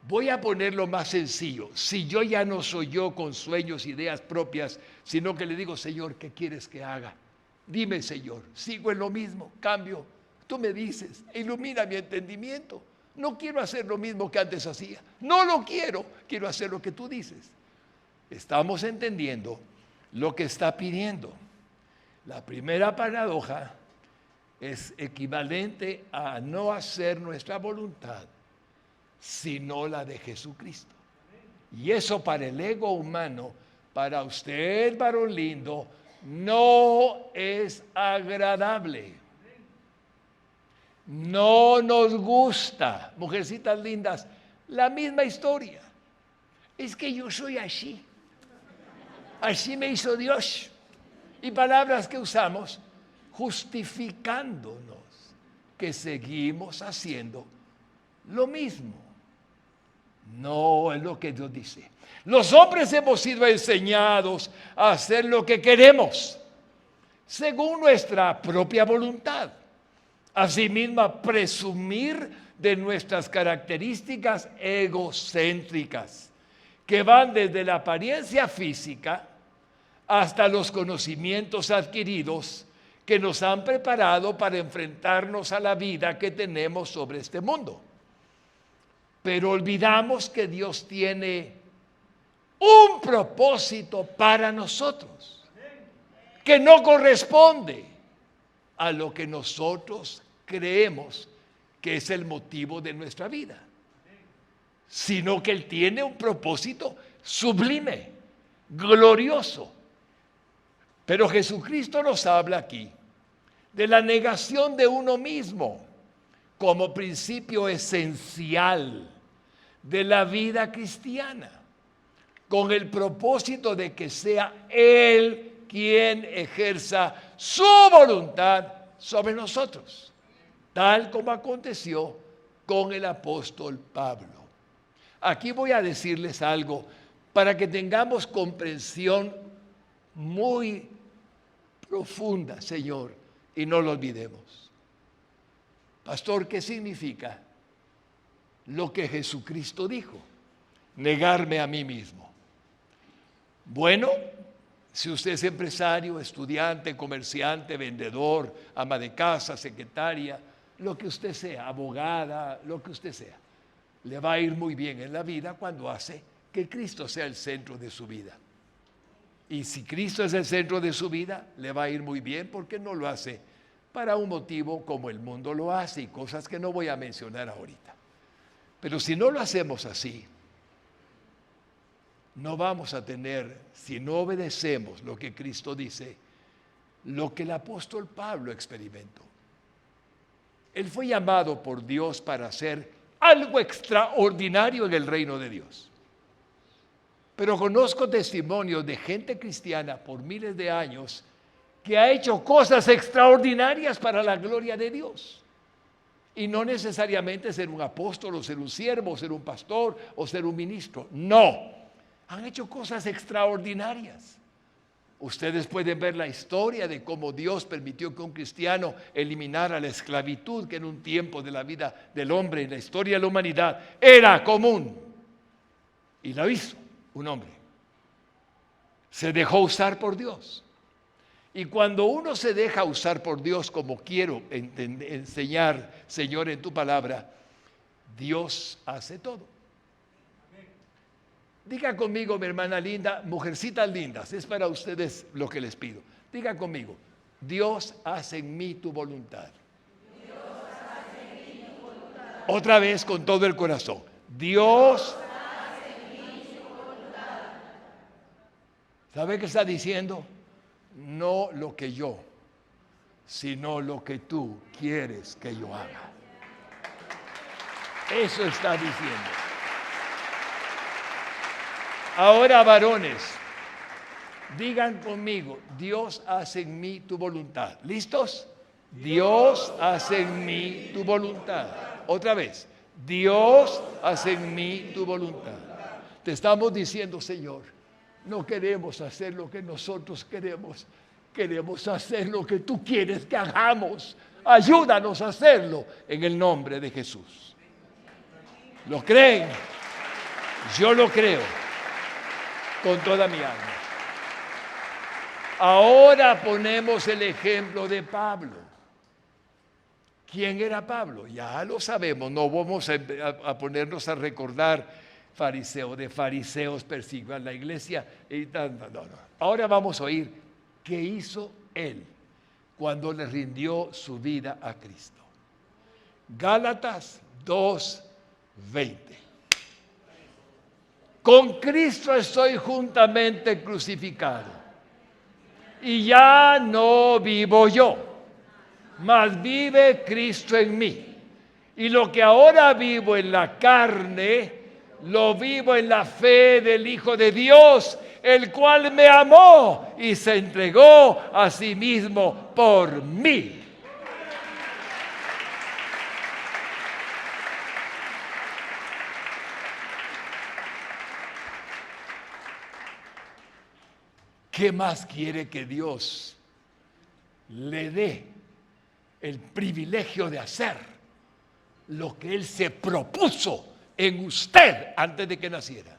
Voy a ponerlo más sencillo. Si yo ya no soy yo con sueños, ideas propias, sino que le digo: Señor, ¿qué quieres que haga? Dime, Señor, sigo en lo mismo, cambio. Tú me dices, ilumina mi entendimiento. No quiero hacer lo mismo que antes hacía. No lo quiero, quiero hacer lo que tú dices. Estamos entendiendo lo que está pidiendo. La primera paradoja es equivalente a no hacer nuestra voluntad, sino la de Jesucristo. Y eso para el ego humano, para usted, varón lindo, no es agradable. No nos gusta, mujercitas lindas, la misma historia. Es que yo soy así. Así me hizo Dios. Y palabras que usamos justificándonos que seguimos haciendo lo mismo. No es lo que Dios dice. Los hombres hemos sido enseñados a hacer lo que queremos, según nuestra propia voluntad. Asimismo, a presumir de nuestras características egocéntricas, que van desde la apariencia física hasta los conocimientos adquiridos que nos han preparado para enfrentarnos a la vida que tenemos sobre este mundo. Pero olvidamos que Dios tiene un propósito para nosotros, que no corresponde a lo que nosotros creemos que es el motivo de nuestra vida, sino que Él tiene un propósito sublime, glorioso. Pero Jesucristo nos habla aquí de la negación de uno mismo como principio esencial de la vida cristiana, con el propósito de que sea Él quien ejerza su voluntad sobre nosotros, tal como aconteció con el apóstol Pablo. Aquí voy a decirles algo para que tengamos comprensión muy profunda, Señor, y no lo olvidemos. Pastor, ¿qué significa lo que Jesucristo dijo? Negarme a mí mismo. Bueno, si usted es empresario, estudiante, comerciante, vendedor, ama de casa, secretaria, lo que usted sea, abogada, lo que usted sea, le va a ir muy bien en la vida cuando hace que Cristo sea el centro de su vida. Y si Cristo es el centro de su vida, le va a ir muy bien porque no lo hace para un motivo como el mundo lo hace y cosas que no voy a mencionar ahorita. Pero si no lo hacemos así, no vamos a tener, si no obedecemos lo que Cristo dice, lo que el apóstol Pablo experimentó. Él fue llamado por Dios para hacer algo extraordinario en el reino de Dios. Pero conozco testimonios de gente cristiana por miles de años que ha hecho cosas extraordinarias para la gloria de Dios. Y no necesariamente ser un apóstol o ser un siervo o ser un pastor o ser un ministro. No, han hecho cosas extraordinarias. Ustedes pueden ver la historia de cómo Dios permitió que un cristiano eliminara la esclavitud que en un tiempo de la vida del hombre en la historia de la humanidad era común. Y lo hizo un hombre. Se dejó usar por Dios. Y cuando uno se deja usar por Dios como quiero enseñar, Señor, en tu palabra, Dios hace todo. Diga conmigo, mi hermana linda, mujercitas lindas, es para ustedes lo que les pido. Diga conmigo, Dios hace en mí tu voluntad. Dios hace en mí tu voluntad. Otra vez con todo el corazón. Dios hace en mí tu voluntad. ¿Sabe qué está diciendo? No lo que yo, sino lo que tú quieres que yo haga. Eso está diciendo. Ahora, varones, digan conmigo, Dios hace en mí tu voluntad. ¿Listos? Dios hace en mí tu voluntad. Otra vez, Dios hace en mí tu voluntad. Te estamos diciendo, Señor, no queremos hacer lo que nosotros queremos. Queremos hacer lo que tú quieres que hagamos. Ayúdanos a hacerlo en el nombre de Jesús. ¿Lo creen? Yo lo creo. Con toda mi alma. Ahora ponemos el ejemplo de Pablo. ¿Quién era Pablo? Ya lo sabemos, no vamos a ponernos a recordar fariseos persiguen la iglesia. No. Ahora vamos a oír qué hizo él cuando le rindió su vida a Cristo. Gálatas 2:20. Con Cristo estoy juntamente crucificado, y ya no vivo yo, mas vive Cristo en mí. Y lo que ahora vivo en la carne, lo vivo en la fe del Hijo de Dios, el cual me amó y se entregó a sí mismo por mí. ¿Qué más quiere que Dios le dé el privilegio de hacer lo que Él se propuso en usted antes de que naciera?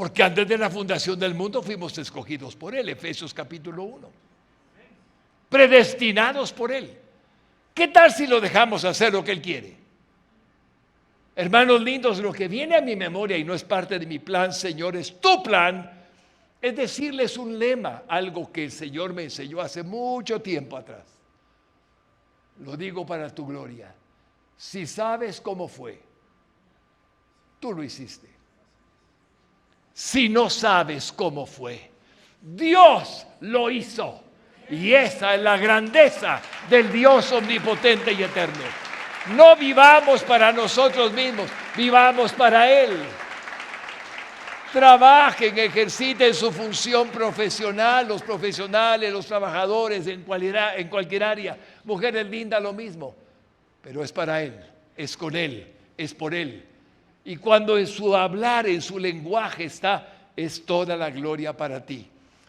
Porque antes de la fundación del mundo fuimos escogidos por Él, Efesios capítulo 1. Predestinados por Él. ¿Qué tal si lo dejamos hacer lo que Él quiere? Hermanos lindos, lo que viene a mi memoria y no es parte de mi plan, Señor, es tu plan, es decirles un lema, algo que el Señor me enseñó hace mucho tiempo atrás. Lo digo para tu gloria. Si sabes cómo fue, tú lo hiciste. Si no sabes cómo fue, Dios lo hizo. Y esa es la grandeza del Dios omnipotente y eterno. No vivamos para nosotros mismos, vivamos para Él. Trabajen, ejerciten su función profesional, los profesionales, los trabajadores en cualquier área. Mujeres lindas, lo mismo. Pero es para Él, es con Él, es por Él. Y cuando en su hablar, en su lenguaje está, es toda la gloria para ti.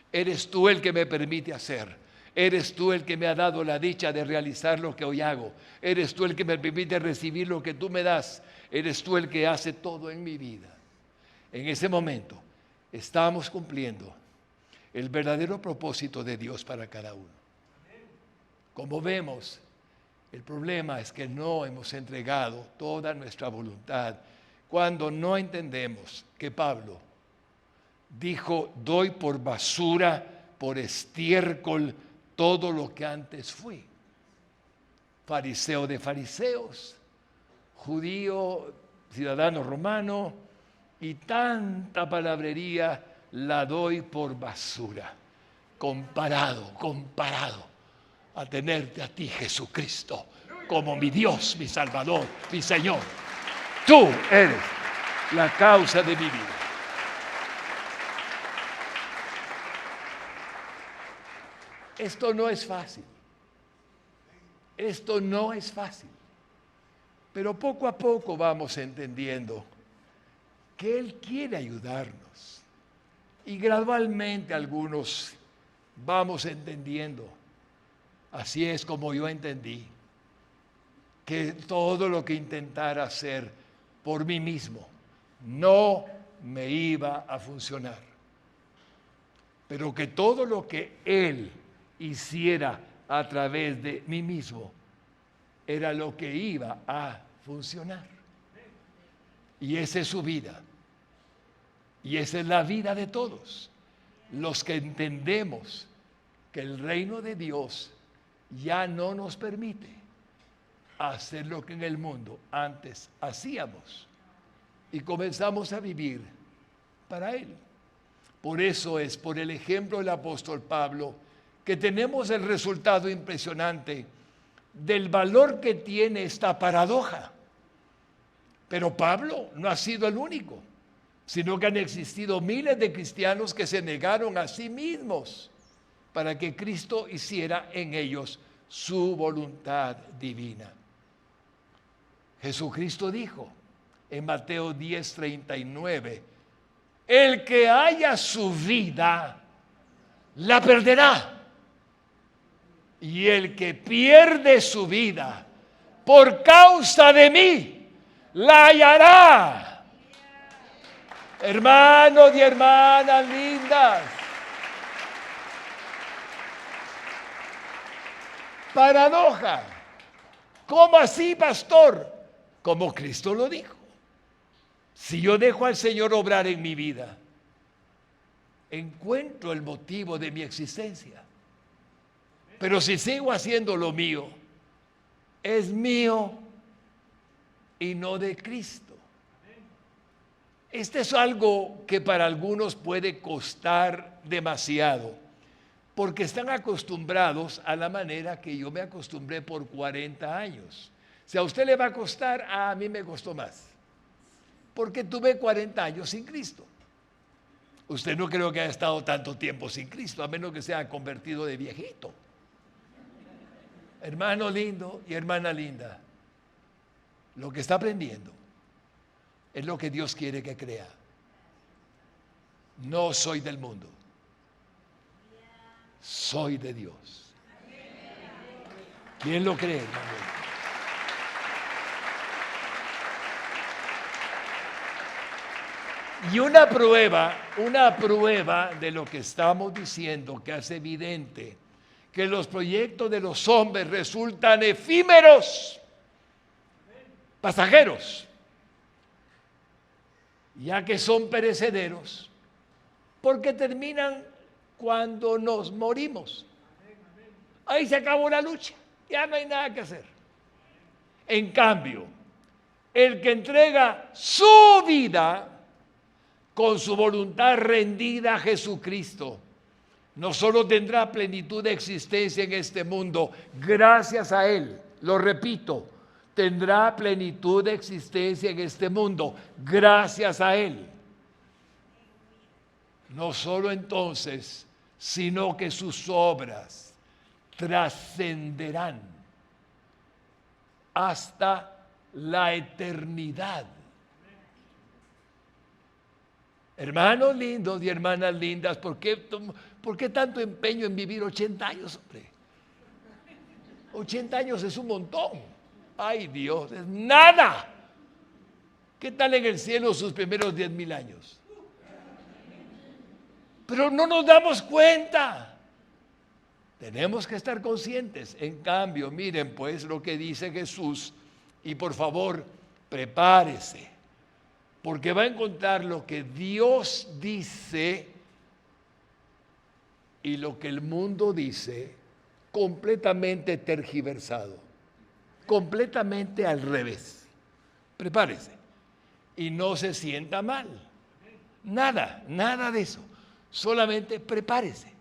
Eres tú el que me permite hacer. Eres tú el que me ha dado la dicha de realizar lo que hoy hago. Eres tú el que me permite recibir lo que tú me das. Eres tú el que hace todo en mi vida. En ese momento estamos cumpliendo el verdadero propósito de Dios para cada uno. Como vemos, el problema es que no hemos entregado toda nuestra voluntad cuando no entendemos que Pablo dijo: doy por basura, por estiércol todo lo que antes fui. Fariseo de fariseos, judío, ciudadano romano, y tanta palabrería la doy por basura, comparado a tenerte a ti, Jesucristo, como mi Dios, mi Salvador, mi Señor. Tú eres la causa de mi vida. Esto no es fácil. Esto no es fácil. Pero poco a poco vamos entendiendo que Él quiere ayudarnos. Y gradualmente algunos vamos entendiendo. Así es como yo entendí que todo lo que intentara hacer por mí mismo no me iba a funcionar. Pero que todo lo que Él hiciera a través de mí mismo era lo que iba a funcionar. Y esa es su vida. Y esa es la vida de todos los que entendemos que el reino de Dios ya no nos permite hacer lo que en el mundo antes hacíamos y comenzamos a vivir para Él. Por eso es por el ejemplo del apóstol Pablo que tenemos el resultado impresionante del valor que tiene esta paradoja. Pero Pablo no ha sido el único, sino que han existido miles de cristianos que se negaron a sí mismos para que Cristo hiciera en ellos su voluntad divina. Jesucristo dijo en Mateo 10:39, el que haya su vida, la perderá. Y el que pierde su vida por causa de mí, la hallará. Hermanos y hermanas lindas, paradoja. ¿Cómo así, pastor? Como Cristo lo dijo. Si yo dejo al Señor obrar en mi vida, encuentro el motivo de mi existencia. Pero si sigo haciendo lo mío, es mío y no de Cristo. Este es algo que para algunos puede costar demasiado, porque están acostumbrados a la manera que yo me acostumbré por 40 años. Si a usted le va a costar, a mí me costó más, porque tuve 40 años sin Cristo. Usted no creo que haya estado tanto tiempo sin Cristo, a menos que se haya convertido de viejito. Hermano lindo y hermana linda, lo que está aprendiendo es lo que Dios quiere que crea. No soy del mundo, soy de Dios. ¿Quién lo cree, hermano? Y una prueba de lo que estamos diciendo, que hace evidente que los proyectos de los hombres resultan efímeros, pasajeros, ya que son perecederos, porque terminan cuando nos morimos. Ahí se acabó la lucha, ya no hay nada que hacer. En cambio, el que entrega su vida con su voluntad rendida a Jesucristo, no solo tendrá plenitud de existencia en este mundo, gracias a Él, lo repito, tendrá plenitud de existencia en este mundo, gracias a Él. No solo entonces, sino que sus obras trascenderán hasta la eternidad. Hermanos lindos y hermanas lindas, ¿por qué tanto empeño en vivir 80 años, hombre? 80 años es un montón. Ay, Dios, es nada. ¿Qué tal en el cielo sus primeros 10,000 años? Pero no nos damos cuenta. Tenemos que estar conscientes. En cambio, miren pues lo que dice Jesús. Y por favor, prepárese, porque va a encontrar lo que Dios dice y lo que el mundo dice completamente tergiversado, completamente al revés. Prepárese y no se sienta mal. Nada de eso. Solamente prepárese.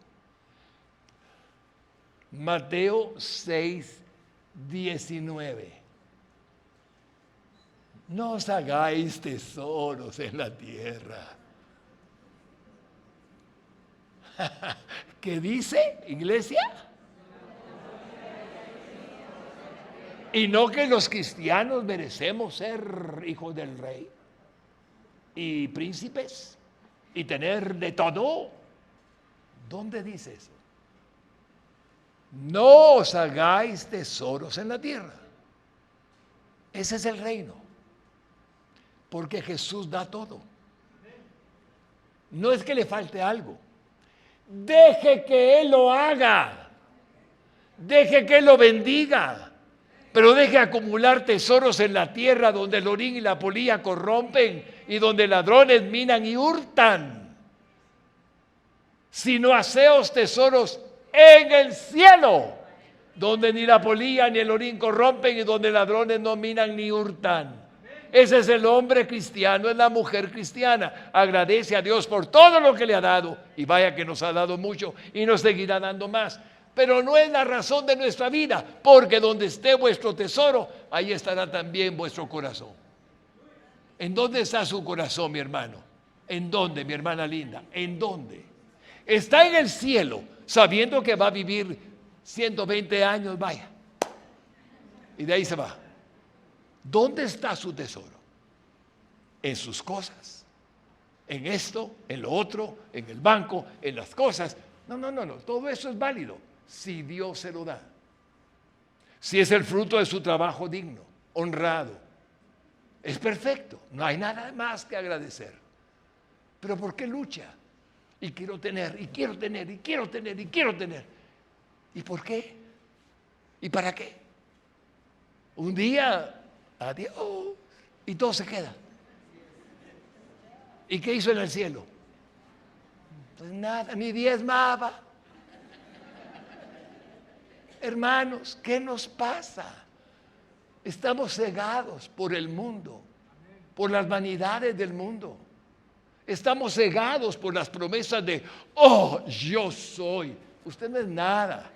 Mateo 6:19. No os hagáis tesoros en la tierra. ¿Qué dice, iglesia? Y no que los cristianos merecemos ser hijos del rey y príncipes y tener de todo. ¿Dónde dice eso? No os hagáis tesoros en la tierra. Ese es el reino. Porque Jesús da todo. No es que le falte algo. Deje que Él lo haga. Deje que Él lo bendiga. Pero deje acumular tesoros en la tierra donde el orín y la polilla corrompen y donde ladrones minan y hurtan. Sino haceos tesoros en el cielo, donde ni la polilla ni el orín corrompen y donde ladrones no minan ni hurtan. Ese es el hombre cristiano, es la mujer cristiana. Agradece a Dios por todo lo que le ha dado, y vaya que nos ha dado mucho y nos seguirá dando más. Pero no es la razón de nuestra vida, porque donde esté vuestro tesoro, ahí estará también vuestro corazón. ¿En dónde está su corazón, mi hermano? ¿En dónde, mi hermana linda? ¿En dónde? Está en el cielo, sabiendo que va a vivir 120 años, vaya. Y de ahí se va. ¿Dónde está su tesoro? En sus cosas. En esto, en lo otro, en el banco, en las cosas. No. Todo eso es válido si Dios se lo da. Si es el fruto de su trabajo digno, honrado. Es perfecto. No hay nada más que agradecer. Pero ¿por qué lucha? Y quiero tener, y quiero tener, y quiero tener, y quiero tener. ¿Y por qué? ¿Y para qué? Un día, adiós, y todo se queda. ¿Y qué hizo en el cielo? Pues nada, ni diezmaba. Hermanos, ¿qué nos pasa? Estamos cegados por el mundo, por las vanidades del mundo. Estamos cegados por las promesas de, oh, yo soy. Usted no es nada.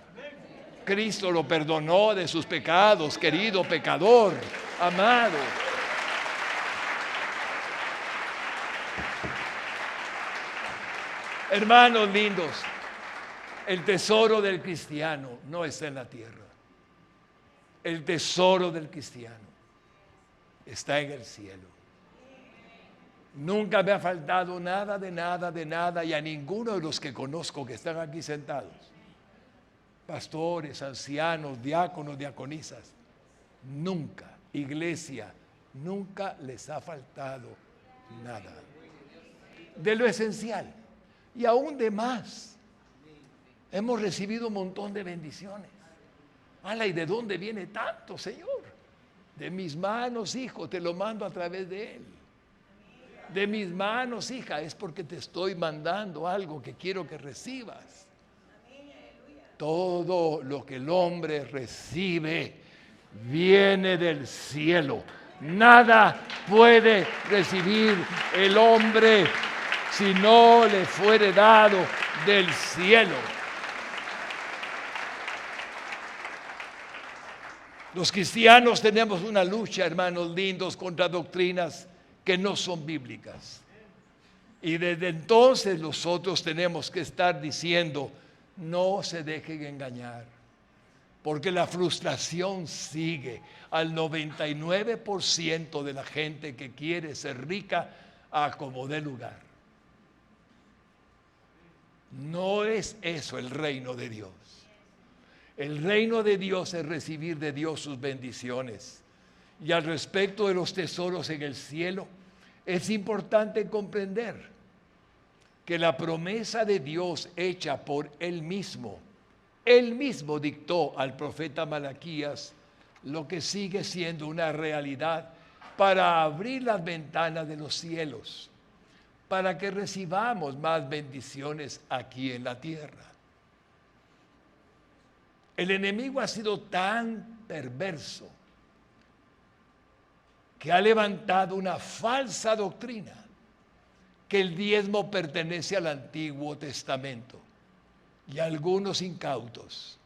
Cristo lo perdonó de sus pecados, querido pecador, amado. Hermanos lindos, el tesoro del cristiano no está en la tierra. El tesoro del cristiano está en el cielo. Nunca me ha faltado nada, de nada, de nada, y a ninguno de los que conozco que están aquí sentados, pastores, ancianos, diáconos, diaconisas, nunca, iglesia, nunca les ha faltado nada. de lo esencial y aún de más. Hemos recibido un montón de bendiciones. ¡Hala! ¿Y de dónde viene tanto, Señor? De mis manos, hijo, te lo mando a través de Él. De mis manos, hija, es porque te estoy mandando algo que quiero que recibas. Todo lo que el hombre recibe viene del cielo. Nada puede recibir el hombre si no le fuere dado del cielo. Los cristianos tenemos una lucha, hermanos lindos, contra doctrinas que no son bíblicas. Y desde entonces nosotros tenemos que estar diciendo, no se dejen engañar, porque la frustración sigue. Al 99% de la gente que quiere ser rica a como dé lugar. No es eso el reino de Dios. El reino de Dios es recibir de Dios sus bendiciones. Y al respecto de los tesoros en el cielo, es importante comprender que la promesa de Dios hecha por Él mismo dictó al profeta Malaquías lo que sigue siendo una realidad para abrir las ventanas de los cielos, para que recibamos más bendiciones aquí en la tierra. El enemigo ha sido tan perverso que ha levantado una falsa doctrina que el diezmo pertenece al Antiguo Testamento. Y algunos incautos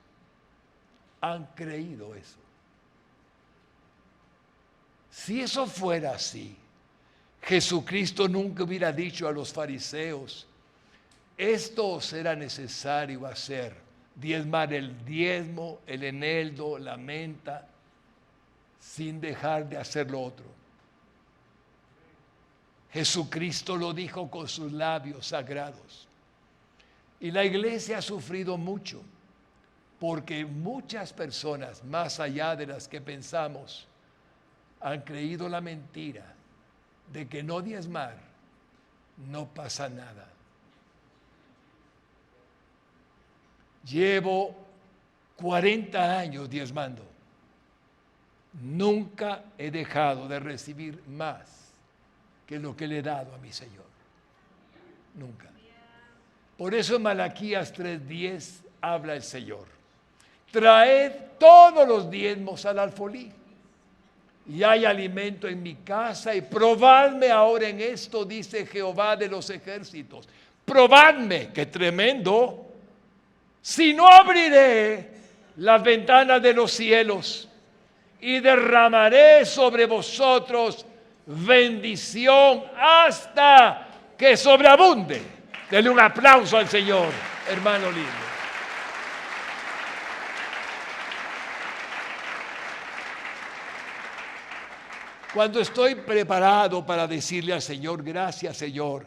han creído eso. Si eso fuera así, Jesucristo nunca hubiera dicho a los fariseos, esto será necesario hacer, diezmar el diezmo, el eneldo, la menta, sin dejar de hacer lo otro. Jesucristo lo dijo con sus labios sagrados. Y la iglesia ha sufrido mucho, porque muchas personas, más allá de las que pensamos, han creído la mentira de que no diezmar, no pasa nada. Llevo 40 años diezmando. Nunca he dejado de recibir más que lo que le he dado a mi Señor. Nunca. Por eso en Malaquías 3:10 habla el Señor. Traed todos los diezmos al alfolí, y hay alimento en mi casa, y probadme ahora en esto, dice Jehová de los ejércitos. Probadme, qué tremendo, si no abriré las ventanas de los cielos y derramaré sobre vosotros bendición hasta que sobreabunde. Denle un aplauso al Señor, hermano lindo. Cuando estoy preparado para decirle al Señor, gracias Señor,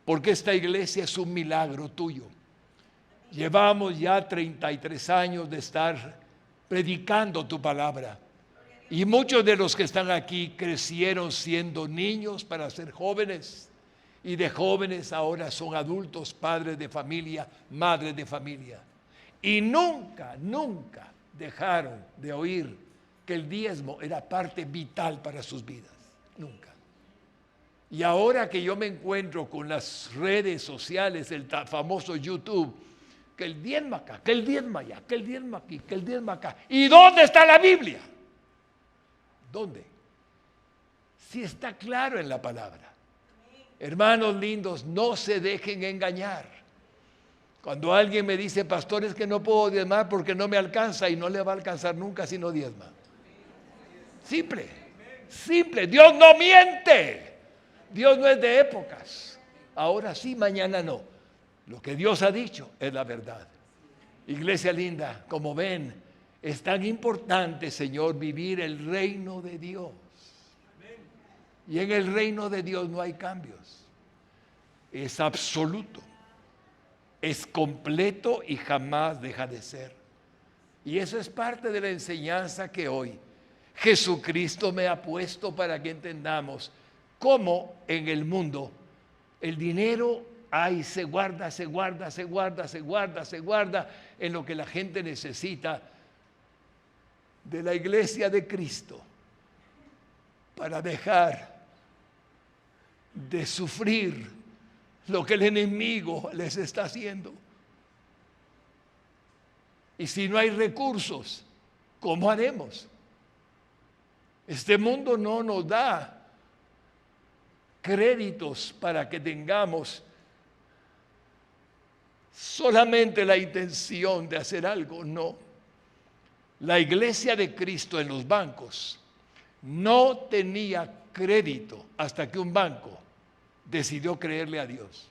porque esta iglesia es un milagro tuyo. Llevamos ya 33 años de estar predicando tu palabra. Y muchos de los que están aquí crecieron siendo niños para ser jóvenes. Y de jóvenes ahora son adultos, padres de familia, madres de familia. Y nunca dejaron de oír que el diezmo era parte vital para sus vidas. Nunca. Y ahora que yo me encuentro con las redes sociales, el famoso YouTube, que el diezmo acá, que el diezmo allá, que el diezmo aquí, que el diezmo acá. ¿Y dónde está la Biblia? ¿Dónde? Si está claro en la palabra. Hermanos lindos, no se dejen engañar. Cuando alguien me dice, pastor, es que no puedo diezmar porque no me alcanza, y no le va a alcanzar nunca si no diezma. Simple, simple. Dios no miente. Dios no es de épocas. Ahora sí, mañana no. Lo que Dios ha dicho es la verdad. Iglesia linda, como ven, es tan importante, Señor, vivir el reino de Dios. Y en el reino de Dios no hay cambios. Es absoluto. Es completo y jamás deja de ser. Y eso es parte de la enseñanza que hoy Jesucristo me ha puesto para que entendamos cómo en el mundo El dinero ahí se guarda en lo que la gente necesita de la iglesia de Cristo para dejar de sufrir lo que el enemigo les está haciendo. Y si no hay recursos, ¿cómo haremos? Este mundo no nos da créditos para que tengamos solamente la intención de hacer algo, no. La iglesia de Cristo en los bancos no tenía crédito hasta que un banco decidió creerle a Dios.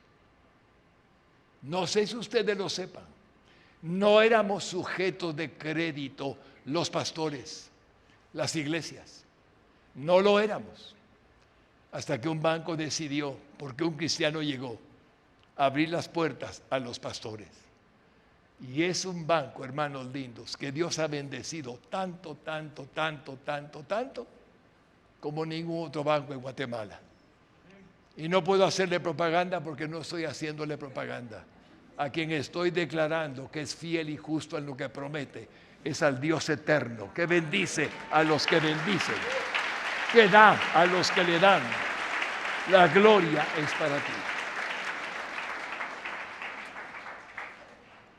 No sé si ustedes lo sepan. No éramos sujetos de crédito los pastores, las iglesias. No lo éramos. Hasta que un banco decidió, porque un cristiano llegó, a abrir las puertas a los pastores. Y es un banco, hermanos lindos, que Dios ha bendecido tanto, como ningún otro banco en Guatemala. Y no puedo hacerle propaganda porque no estoy haciéndole propaganda. A quien estoy declarando que es fiel y justo en lo que promete es al Dios eterno, que bendice a los que bendicen, que da a los que le dan. La gloria es para ti.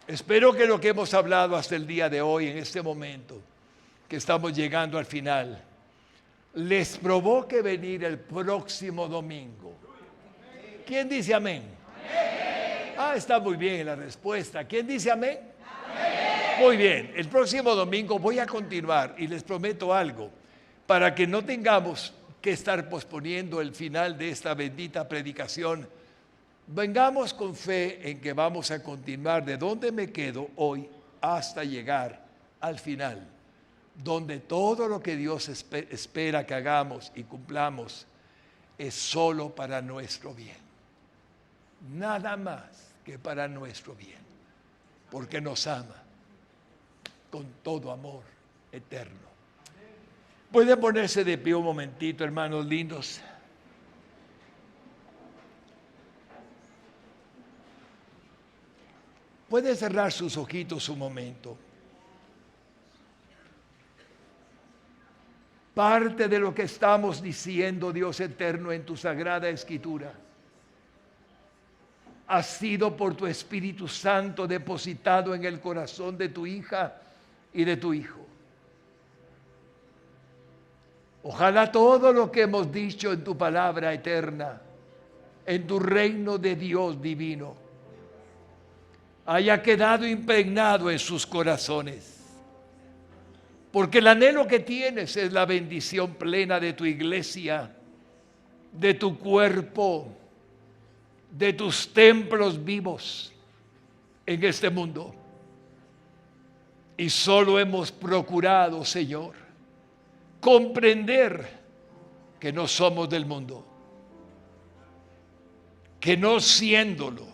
Espero que lo que hemos hablado hasta el día de hoy, en este momento, que estamos llegando al final, les provoque venir el próximo domingo. ¿Quién dice amén? Ah, está muy bien la respuesta. ¿Quién dice amén? Muy bien, el próximo domingo voy a continuar y les prometo algo, para que no tengamos que estar posponiendo el final de esta bendita predicación. Vengamos con fe en que vamos a continuar de donde me quedo hoy hasta llegar al final, donde todo lo que Dios espera que hagamos y cumplamos es solo para nuestro bien. Nada más que para nuestro bien, porque nos ama con todo amor eterno. Pueden ponerse de pie un momentito, hermanos lindos. Pueden cerrar sus ojitos un momento. Parte de lo que estamos diciendo, Dios eterno, en tu sagrada escritura, ha sido por tu Espíritu Santo depositado en el corazón de tu hija y de tu hijo. Ojalá todo lo que hemos dicho en tu palabra eterna, en tu reino de Dios divino, haya quedado impregnado en sus corazones. Porque el anhelo que tienes es la bendición plena de tu iglesia, de tu cuerpo, de tus templos vivos en este mundo. Y solo hemos procurado, Señor, comprender que no somos del mundo, que no siéndolo,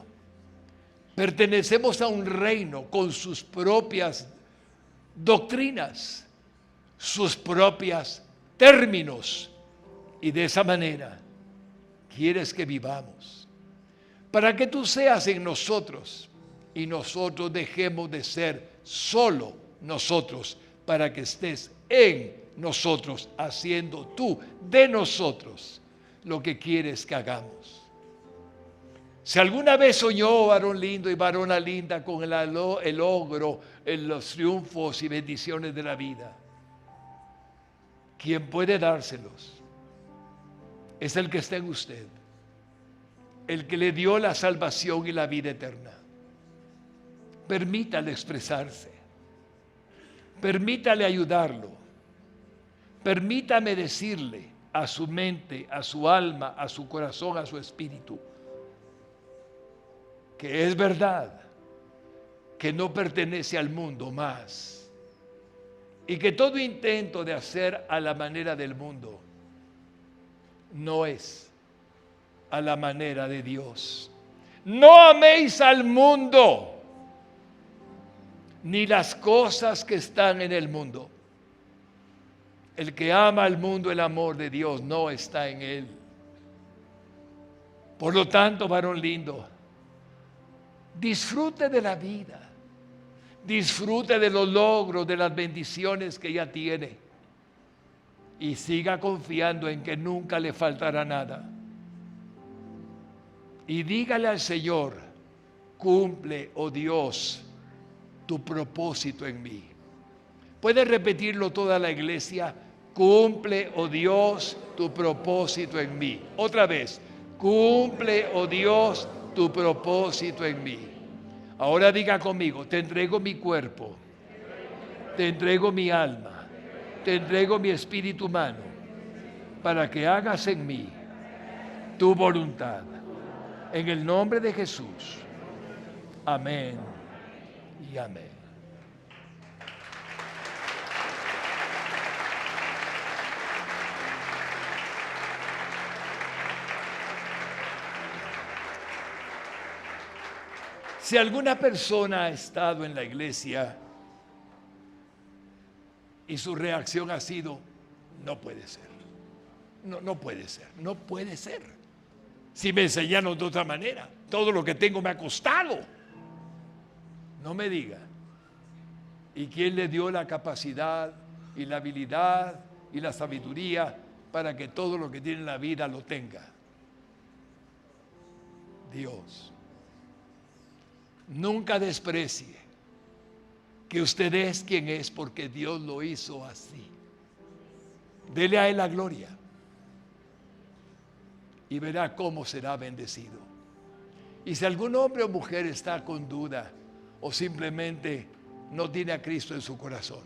pertenecemos a un reino con sus propias doctrinas, sus propios términos, y de esa manera quieres que vivamos, para que tú seas en nosotros y nosotros dejemos de ser solo nosotros, para que estés en nosotros, haciendo tú de nosotros lo que quieres que hagamos. Si alguna vez soñó varón lindo y varona linda con el logro, en los triunfos y bendiciones de la vida, ¿quién puede dárselos? Es el que está en usted, el que le dio la salvación y la vida eterna. Permítale expresarse, permítale ayudarlo, permítame decirle a su mente, a su alma, a su corazón, a su espíritu, que es verdad que no pertenece al mundo más, y que todo intento de hacer a la manera del mundo no es a la manera de Dios. No améis al mundo, ni las cosas que están en el mundo. El que ama al mundo, el amor de Dios no está en él. Por lo tanto, varón lindo, disfrute de la vida, disfrute de los logros, de las bendiciones que ya tiene y siga confiando en que nunca le faltará nada. Y dígale al Señor: cumple, oh Dios, tu propósito en mí. ¿Puede repetirlo toda la iglesia? Cumple, oh Dios, tu propósito en mí. Otra vez, cumple, oh Dios, tu propósito en mí. Ahora diga conmigo: te entrego mi cuerpo, te entrego mi alma, te entrego mi espíritu humano, para que hagas en mí tu voluntad. En el nombre de Jesús. Amén y amén. Si alguna persona ha estado en la iglesia y su reacción ha sido: no puede ser, no puede ser, no puede ser. Si me enseñaron de otra manera, todo lo que tengo me ha costado. No me diga. ¿Y quién le dio la capacidad y la habilidad y la sabiduría para que todo lo que tiene en la vida lo tenga? Dios. Nunca desprecie que usted es quien es porque Dios lo hizo así. Dele a Él la gloria y verá cómo será bendecido. Y si algún hombre o mujer está con duda o simplemente no tiene a Cristo en su corazón,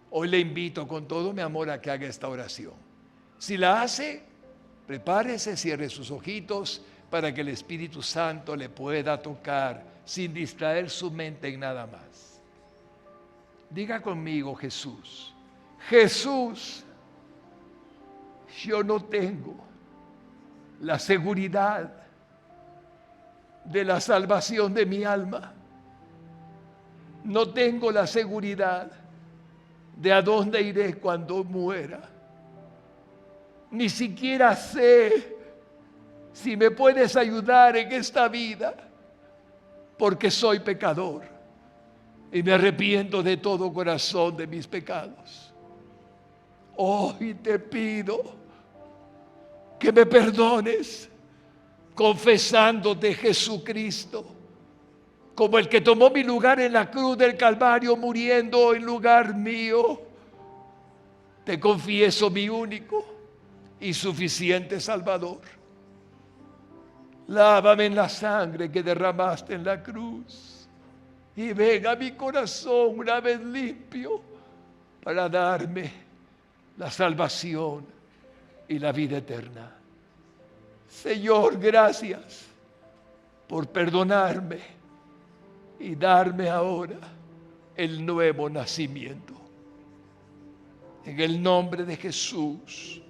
hoy le invito con todo mi amor a que haga esta oración. Si la hace, prepárese, cierre sus ojitos para que el Espíritu Santo le pueda tocar sin distraer su mente en nada más. Diga conmigo: Jesús, Jesús, yo no tengo la seguridad de la salvación de mi alma. No tengo la seguridad de a dónde iré cuando muera. Ni siquiera sé si me puedes ayudar en esta vida, porque soy pecador y me arrepiento de todo corazón de mis pecados. Hoy te pido que me perdones, confesándote Jesucristo como el que tomó mi lugar en la cruz del Calvario, muriendo en lugar mío. Te confieso mi único y suficiente Salvador. Lávame en la sangre que derramaste en la cruz y venga a mi corazón una vez limpio para darme la salvación y la vida eterna. Señor, gracias por perdonarme y darme ahora el nuevo nacimiento. En el nombre de Jesús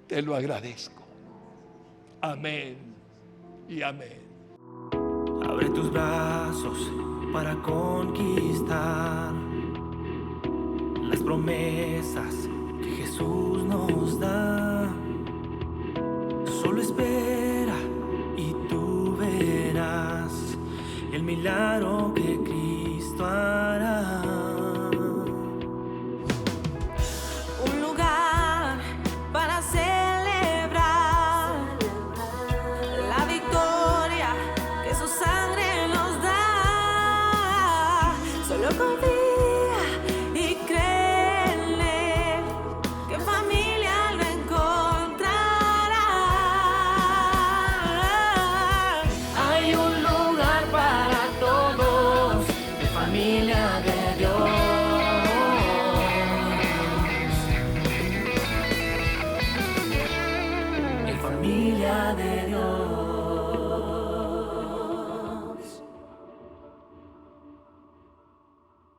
te lo agradezco. Amén y amén. Abre tus brazos para conquistar las promesas que Jesús nos da. Solo espera y tú verás el milagro que Cristo hará. Un lugar para celebrar la victoria que su sangre nos da. Solo confía y créele que familia lo encontrará. Hay un lugar para todos, de familia de Dios. En familia de Dios.